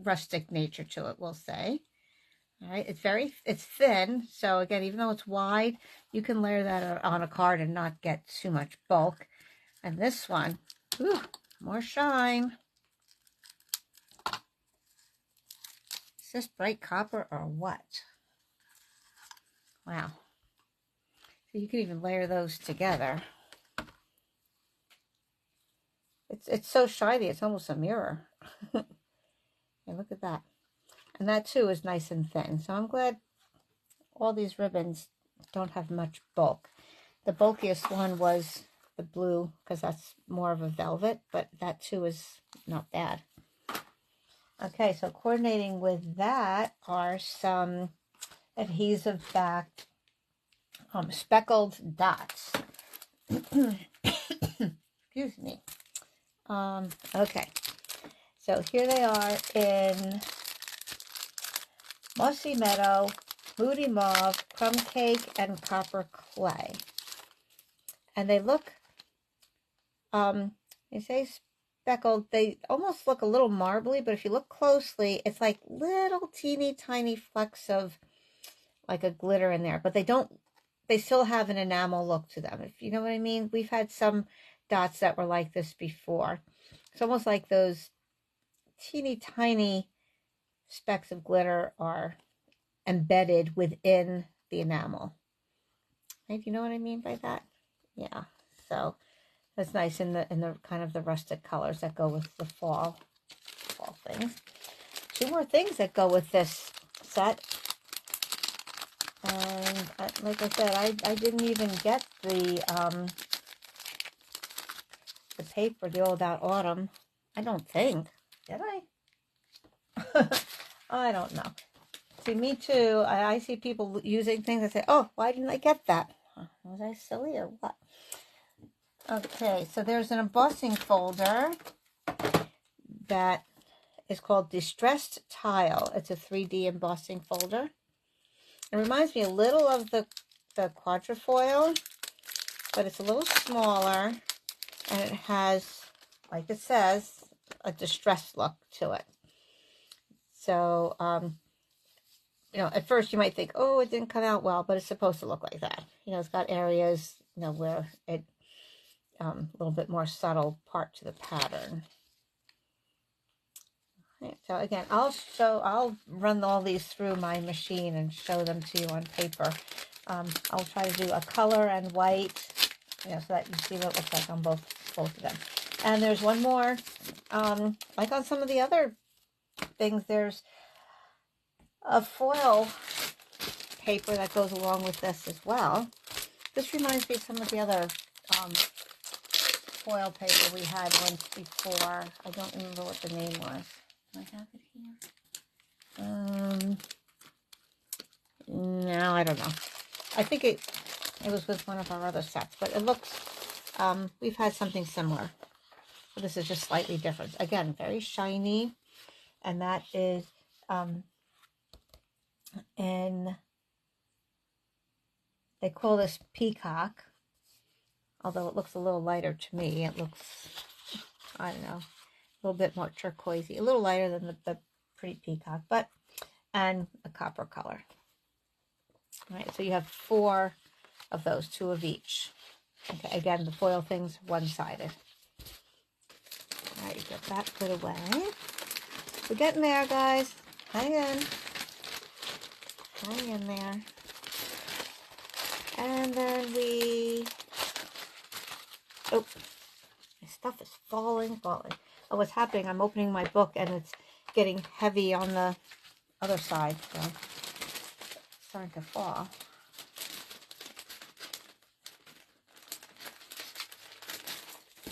rustic nature to it, we'll say. All right, it's thin, so again, even though it's wide, you can layer that on a card and not get too much bulk. And this one, ooh, more shine. Is this bright copper or what? Wow. So you can even layer those together. It's so shiny, it's almost a mirror. And look at that. And that too is nice and thin. So I'm glad all these ribbons don't have much bulk. The bulkiest one was the blue, because that's more of a velvet, but that too is not bad. Okay, so coordinating with that are some adhesive backed speckled dots. Excuse me. Okay, so here they are in Mossy Meadow, Moody Mauve, Crumb Cake, and Copper Clay. And they look, they say speckled. They almost look a little marbly, but if you look closely, it's like little teeny tiny flecks of like a glitter in there, but they still have an enamel look to them, if you know what I mean. We've had some dots that were like this before. It's almost like those teeny tiny specks of glitter are embedded within the enamel. Right? You know what I mean by that? Yeah. So that's nice in the kind of the rustic colors that go with the fall things. Two more things that go with this set. And like I said, I didn't even get the paper, the All About Autumn. I don't think. Did I? I don't know. See, me too. I see people using things and say, oh, why didn't I get that? Was I silly or what? Okay, so there's an embossing folder that is called Distressed Tile. It's a 3D embossing folder. It reminds me a little of the quadrifoil, but it's a little smaller, and it has, like it says, a distressed look to it. So, you know, at first you might think, oh, it didn't come out well, but it's supposed to look like that. You know, it's got areas, you know, where it, a little bit more subtle part to the pattern. Okay, so again, I'll run all these through my machine and show them to you on paper. I'll try to do a color and white, you know, so that you see what it looks like on both of them. And there's one more, like on some of the other things, there's a foil paper that goes along with this as well. This reminds me of some of the other foil paper we had once before. I don't remember what the name was. Do I have it here? No, I don't know. I think it was with one of our other sets, but it looks, we've had something similar. But this is just slightly different. Again, very shiny, and that is they call this peacock, although it looks a little lighter to me. It looks, I don't know, a little bit more turquoisey, a little lighter than the pretty peacock, but, and a copper color. All right, so you have 4 of those, 2 of each. Okay, again, the foil thing's one-sided. All right, get that put away. We're getting there, guys. Hang in. Hang in there. And then oh, my stuff is falling. Oh, what's happening? I'm opening my book and it's getting heavy on the other side, so it's starting to fall.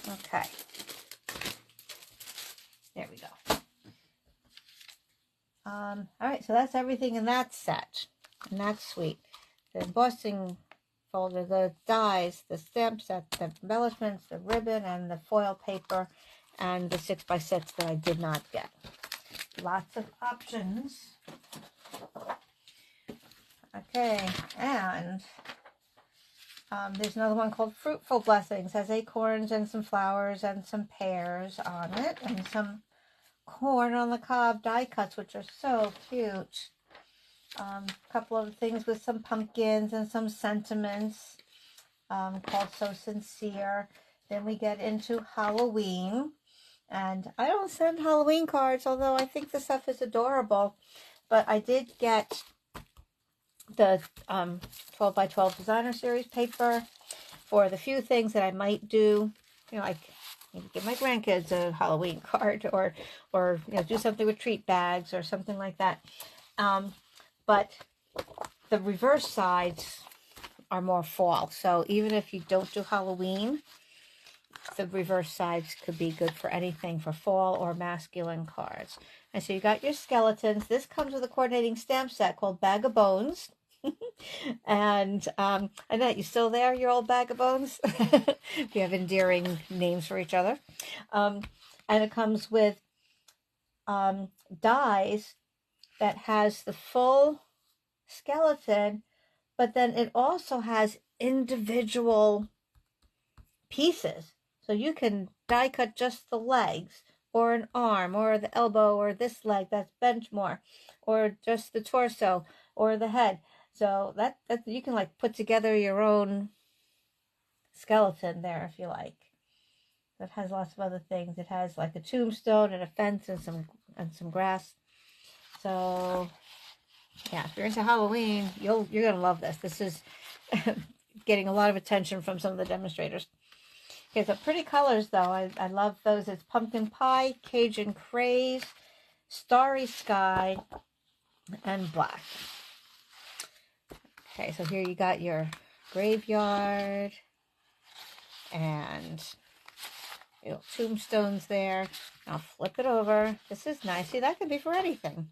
Okay. There we go. All right, so that's everything in that set, and that's sweet. The embossing folder, the dies, the stamp set, the embellishments, the ribbon, and the foil paper, and the 6x6 that I did not get. Lots of options. Okay, and there's another one called Fruitful Blessings. It has acorns and some flowers and some pears on it, and some corn on the cob die cuts, which are so cute. A couple of things with some pumpkins and some sentiments called So Sincere. Then we get into Halloween, and I don't send Halloween cards, although I think the stuff is adorable. But I did get the 12 by 12 designer series paper for the few things that I might do, you know, like maybe give my grandkids a Halloween card, or you know, do something with treat bags or something like that. But the reverse sides are more fall. So even if you don't do Halloween, the reverse sides could be good for anything for fall or masculine cards. And so you got your skeletons. This comes with a coordinating stamp set called Bag of Bones. And Annette, you still there, your old Bag of Bones? We have endearing names for each other. And it comes with dies that has the full skeleton, but then it also has individual pieces. So So you can die cut just the legs, or an arm, or the elbow, or this leg that's bent more, or just the torso, or the head. So that you can like put together your own skeleton there if you like. That has lots of other things. It has like a tombstone and a fence and some grass. So yeah, if you're into Halloween, you're gonna love this. This is getting a lot of attention from some of the demonstrators. Okay, so pretty colors though. I love those. It's pumpkin pie, Cajun craze, starry sky, and black. Okay, so here you got your graveyard and little tombstones there. Now flip it over. This is nice. See, that could be for anything,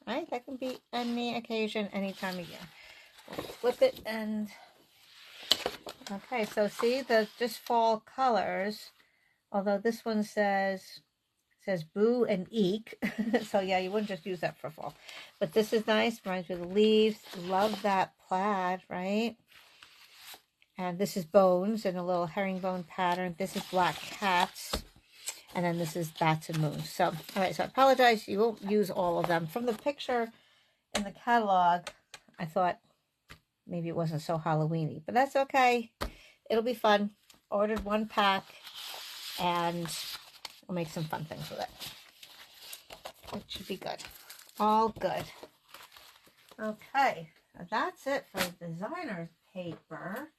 right? That can be any occasion, any time of year. We'll flip it and okay, so see the just fall colors. Although this one says boo and eek. So yeah, you wouldn't just use that for fall. But this is nice. Reminds me of the leaves. Love that plaid, right? And this is bones in a little herringbone pattern. This is black cats. And then this is bats and moons. So, all right, so I apologize. You won't use all of them. From the picture in the catalog, I thought maybe it wasn't so Halloween-y. But that's okay. It'll be fun. Ordered one pack. And we'll make some fun things with it. It should be good. All good. Okay. That's it for designer's paper.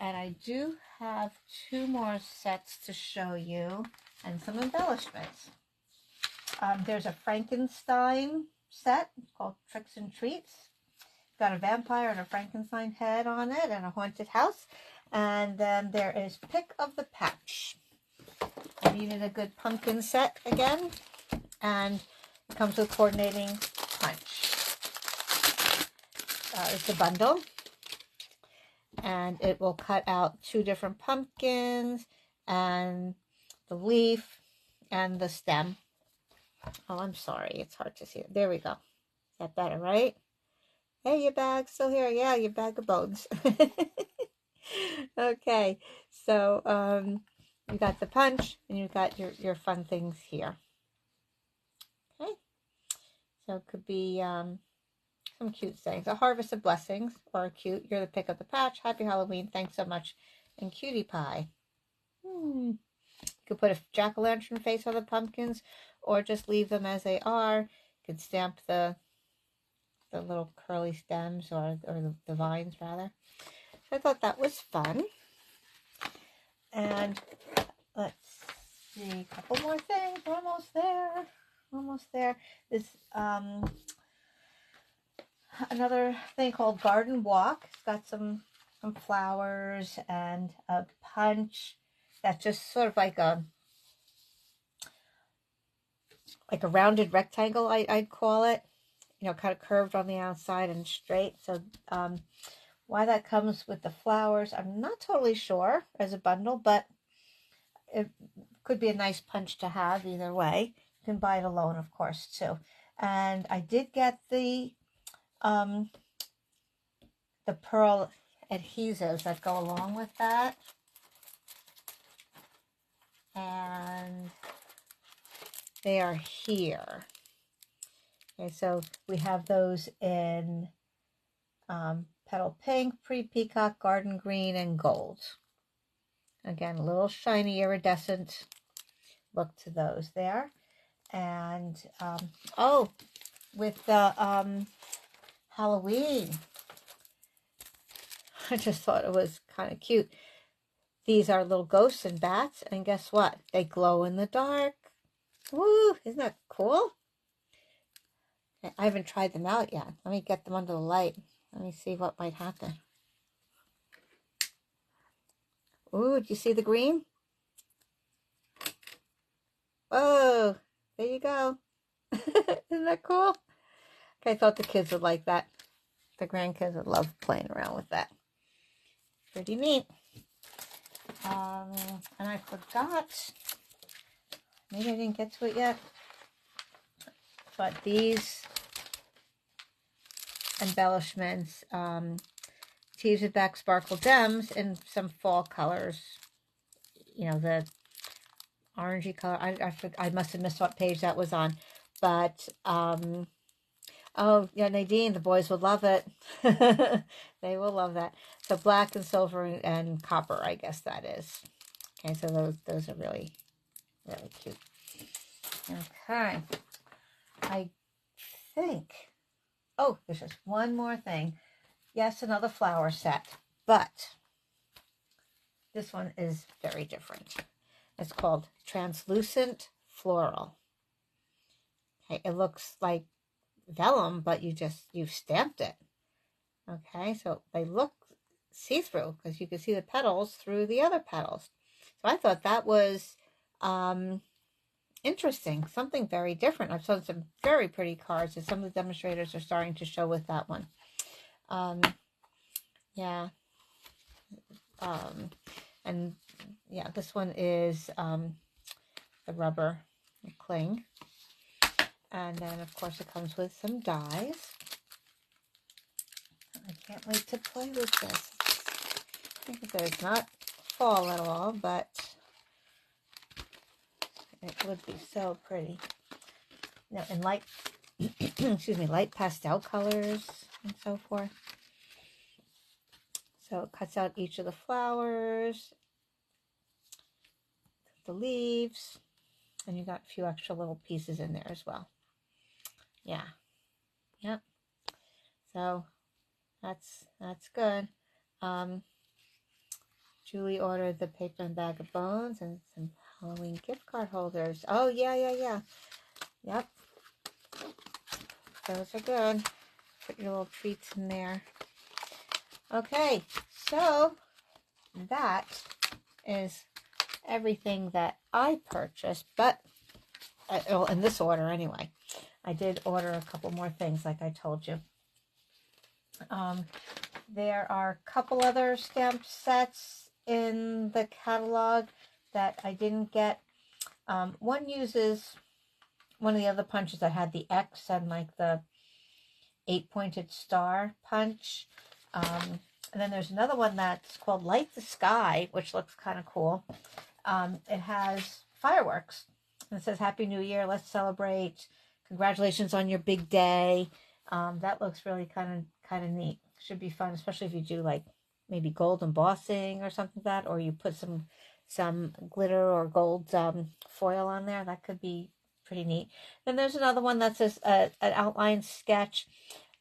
And I do have 2 more sets to show you and some embellishments. There's a Frankenstein set called Tricks and Treats. It's got a vampire and a Frankenstein head on it and a haunted house. And then there is Pick of the Patch. I needed a good pumpkin set again. And it comes with coordinating punch. It's a bundle. And it will cut out 2 different pumpkins and the leaf and the stem. Oh, I'm sorry. It's hard to see it. There we go. Is that better, right? Hey, your bag's still here. Yeah, your bag of bones. Okay. So, you got the punch and you got your fun things here. Okay. So it could be, some cute sayings. A harvest of blessings, or cute. You're the pick of the patch. Happy Halloween. Thanks so much. And cutie pie. You could put a jack-o'-lantern face on the pumpkins, or just leave them as they are. You could stamp the little curly stems, or the vines rather. So I thought that was fun. And let's see, a couple more things. We're almost there. Almost there. This another thing called Garden Walk. It's got some flowers and a punch that's just sort of like a rounded rectangle, I'd call it. You know, kind of curved on the outside and straight. So why that comes with the flowers, I'm not totally sure as a bundle, but it could be a nice punch to have either way. You can buy it alone, of course, too. And I did get the pearl adhesives that go along with that. And they are here. Okay, so we have those in petal pink, pre-peacock, garden green, and gold. Again, a little shiny, iridescent look to those there. And, oh, with the Halloween, I just thought it was kind of cute. These are little ghosts and bats, and guess what? They glow in the dark. Woo! Isn't that cool? I haven't tried them out yet. Let me get them under the light. Let me see what might happen. Ooh, do you see the green? Whoa! There you go. Isn't that cool? Okay, I thought the kids would like that. The grandkids would love playing around with that. Pretty neat. And I forgot, maybe I didn't get to it yet, but these embellishments, tease with back sparkle gems in some fall colors. You know, the orangey color. I must have missed what page that was on. But, oh, yeah, Nadine, the boys would love it. They will love that. So black and silver and copper, I guess that is. Okay, so those are really, really cute. Okay. I think, oh, there's just one more thing. Yes, another flower set, but this one is very different. It's called Translucent Floral. Okay, it looks like vellum, but you've stamped it. Okay, so they look see-through because you can see the petals through the other petals. So I thought that was interesting, something very different. I've shown some very pretty cards, and some of the demonstrators are starting to show with that one. Yeah. And yeah, this one is the rubber cling. And then, of course, it comes with some dies. I can't wait to play with this. I think it does not fall at all, but it would be so pretty. Now, in light, excuse me, light pastel colors and so forth. So it cuts out each of the flowers, the leaves, and you got a few extra little pieces in there as well. Yeah. Yep. So that's good. Julie ordered the paper and bag of bones and some Halloween gift card holders. Oh, yeah. Yep. Those are good. Put your little treats in there. Okay, so that is everything that I purchased, but well, in this order anyway. I did order a couple more things, like I told you. There are a couple other stamp sets in the catalog that I didn't get. One uses one of the other punches that had the X and like the 8-pointed star punch. And then there's another one that's called Light the Sky, which looks kind of cool. It has fireworks. And it says, Happy New Year, let's celebrate. Congratulations on your big day. That looks really kind of neat. Should be fun, especially if you do like maybe gold embossing or something like that, or you put some glitter or gold foil on there. That could be pretty neat. Then there's another one that says an outline sketch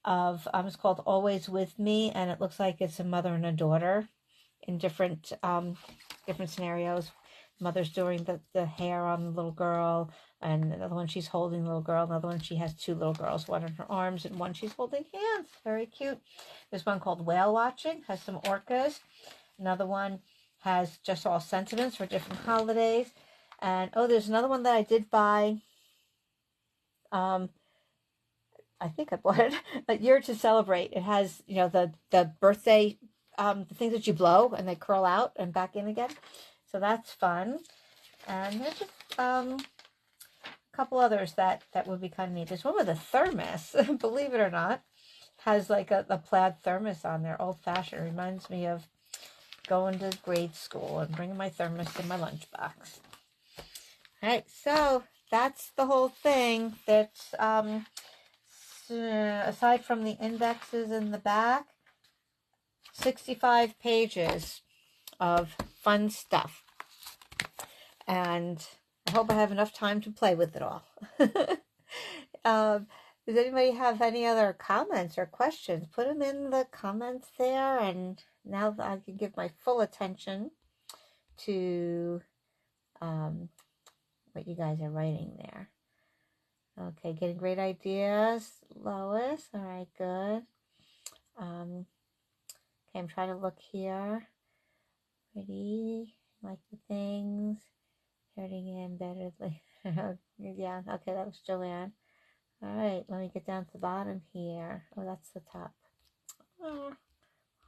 of it's called Always With Me, and it looks like it's a mother and a daughter in different scenarios. Mother's doing the hair on the little girl, and another one she's holding the little girl, another one she has two little girls, one in her arms and one she's holding hands. Very cute. There's one called Whale Watching, has some orcas. Another one has just all sentiments for different holidays. And oh, there's another one that I did buy. I think I bought it a year to celebrate. It has, the birthday, the things that you blow and they curl out and back in again. So that's fun. And there's just a couple others that would be kind of neat. There's one with a thermos, believe it or not, has like a plaid thermos on there, old fashioned. Reminds me of going to grade school and bringing my thermos in my lunchbox. All right, so that's the whole thing. That's aside from the indexes in the back, 65 pages of fun stuff. And I hope I have enough time to play with it all. Does anybody have any other comments or questions? Put them in the comments there, and now I can give my full attention to what you guys are writing there. Okay, getting great ideas, Lois. All right, good. Okay, I'm trying to look here. Pretty, like the things. Turning in better. Yeah, okay, that was Joanne. All right, let me get down to the bottom here. Oh, that's the top. Oh,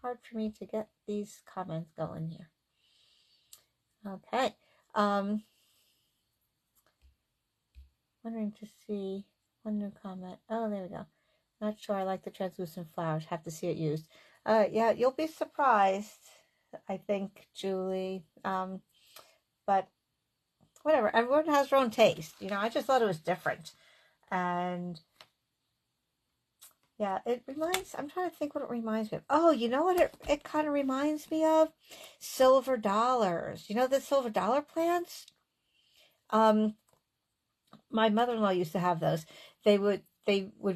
hard for me to get these comments going here. Okay. Wondering to see one new comment. Oh, there we go. Not sure I like the translucent flowers. Have to see it used. Yeah, you'll be surprised, I think, Julie. But whatever. Everyone has their own taste. You know, I just thought it was different. And yeah, it reminds, I'm trying to think what it reminds me of. Oh, you know what it kind of reminds me of? Silver dollars. You know the silver dollar plants? My mother-in-law used to have those. They would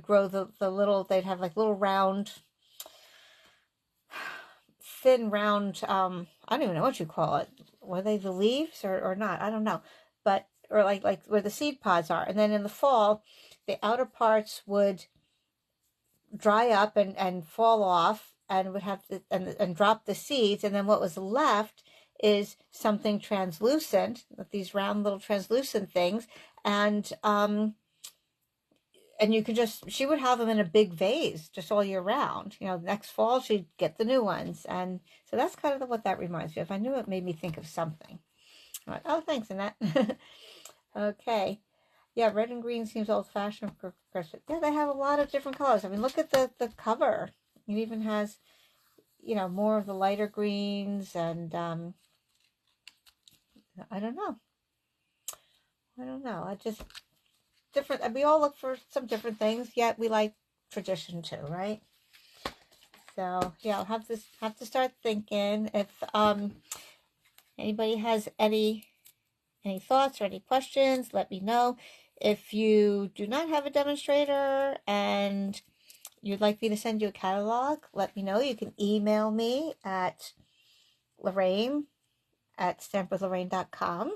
grow the little, they'd have like little round, thin round, I don't even know what you call it. Were they the leaves or not? I don't know. But, or like where the seed pods are. And then in the fall, the outer parts would dry up and fall off and would have to, and drop the seeds. And then what was left is something translucent, these round little translucent things. And you could just, she would have them in a big vase just all year round. You know, next fall she'd get the new ones. And so that's kind of what that reminds me of. I knew it made me think of something. I'm like, oh, thanks, Annette. Okay. Yeah, red and green seems old-fashioned for Christmas. Yeah, they have a lot of different colors. I mean, look at the cover. It even has, you know, more of the lighter greens and, I don't know. I just, different, we all look for some different things, yet we like tradition too, right? So, yeah, I'll have to start thinking. If, anybody has any thoughts or any questions, let me know. If you do not have a demonstrator and you'd like me to send you a catalog, let me know. You can email me at Lorraine@stampwithlorraine.com,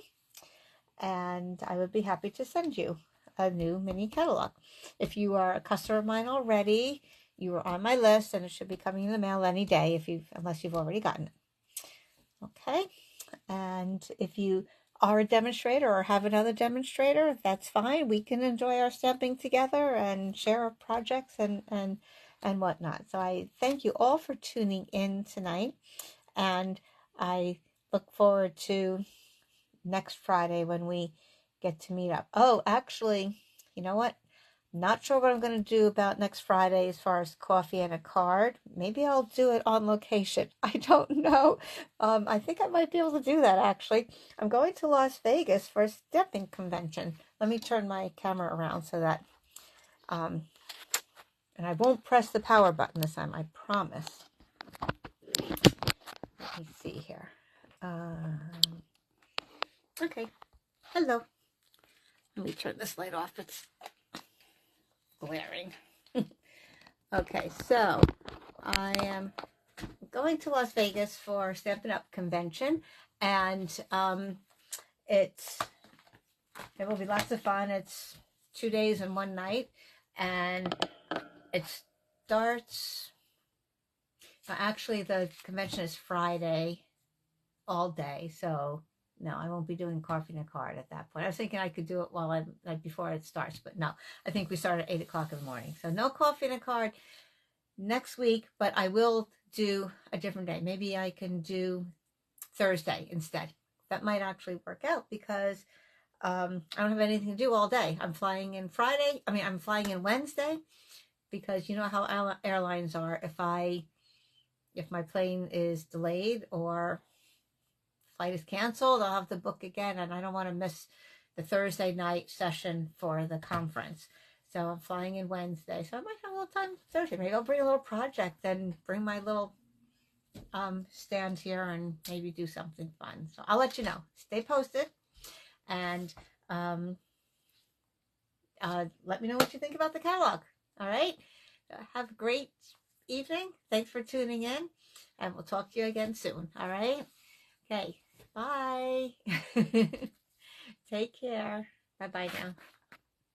and I would be happy to send you a new mini catalog. If you are a customer of mine already, you are on my list, and it should be coming in the mail any day unless you've already gotten it. Okay, and if you are a demonstrator or have another demonstrator, that's fine. We can enjoy our stamping together and share our projects and whatnot. So I thank you all for tuning in tonight, and I look forward to next Friday when we get to meet up. Oh, actually, you know what? Not sure what I'm going to do about next Friday as far as coffee and a card. Maybe I'll do it on location. I don't know. I think I might be able to do that, actually. I'm going to Las Vegas for a stamping convention. Let me turn my camera around so that, and I won't press the power button this time, I promise. Let me see here. Okay. Hello. Let me turn this light off. It's glaring. Okay, so I am going to Las Vegas for Stampin' Up! Convention, and it will be lots of fun. It's 2 days and 1 night, and it starts, actually the convention is Friday all day, so no, I won't be doing coffee and a card at that point. I was thinking I could do it while I'm, like, before it starts, but no, I think we start at 8 o'clock in the morning. So no coffee and a card next week, but I will do a different day. Maybe I can do Thursday instead. That might actually work out because I don't have anything to do all day. I'm flying in Friday. I mean, I'm flying in Wednesday because you know how airlines are. If my plane is delayed or flight is canceled, I'll have to book again, and I don't want to miss the Thursday night session for the conference. So I'm flying in Wednesday, so I might have a little time Thursday. Maybe I'll bring a little project and bring my little stand here and maybe do something fun. So I'll let you know. Stay posted, and let me know what you think about the catalog. All right? Have a great evening. Thanks for tuning in, and we'll talk to you again soon. All right? Okay. Bye. Take care. Bye-bye now.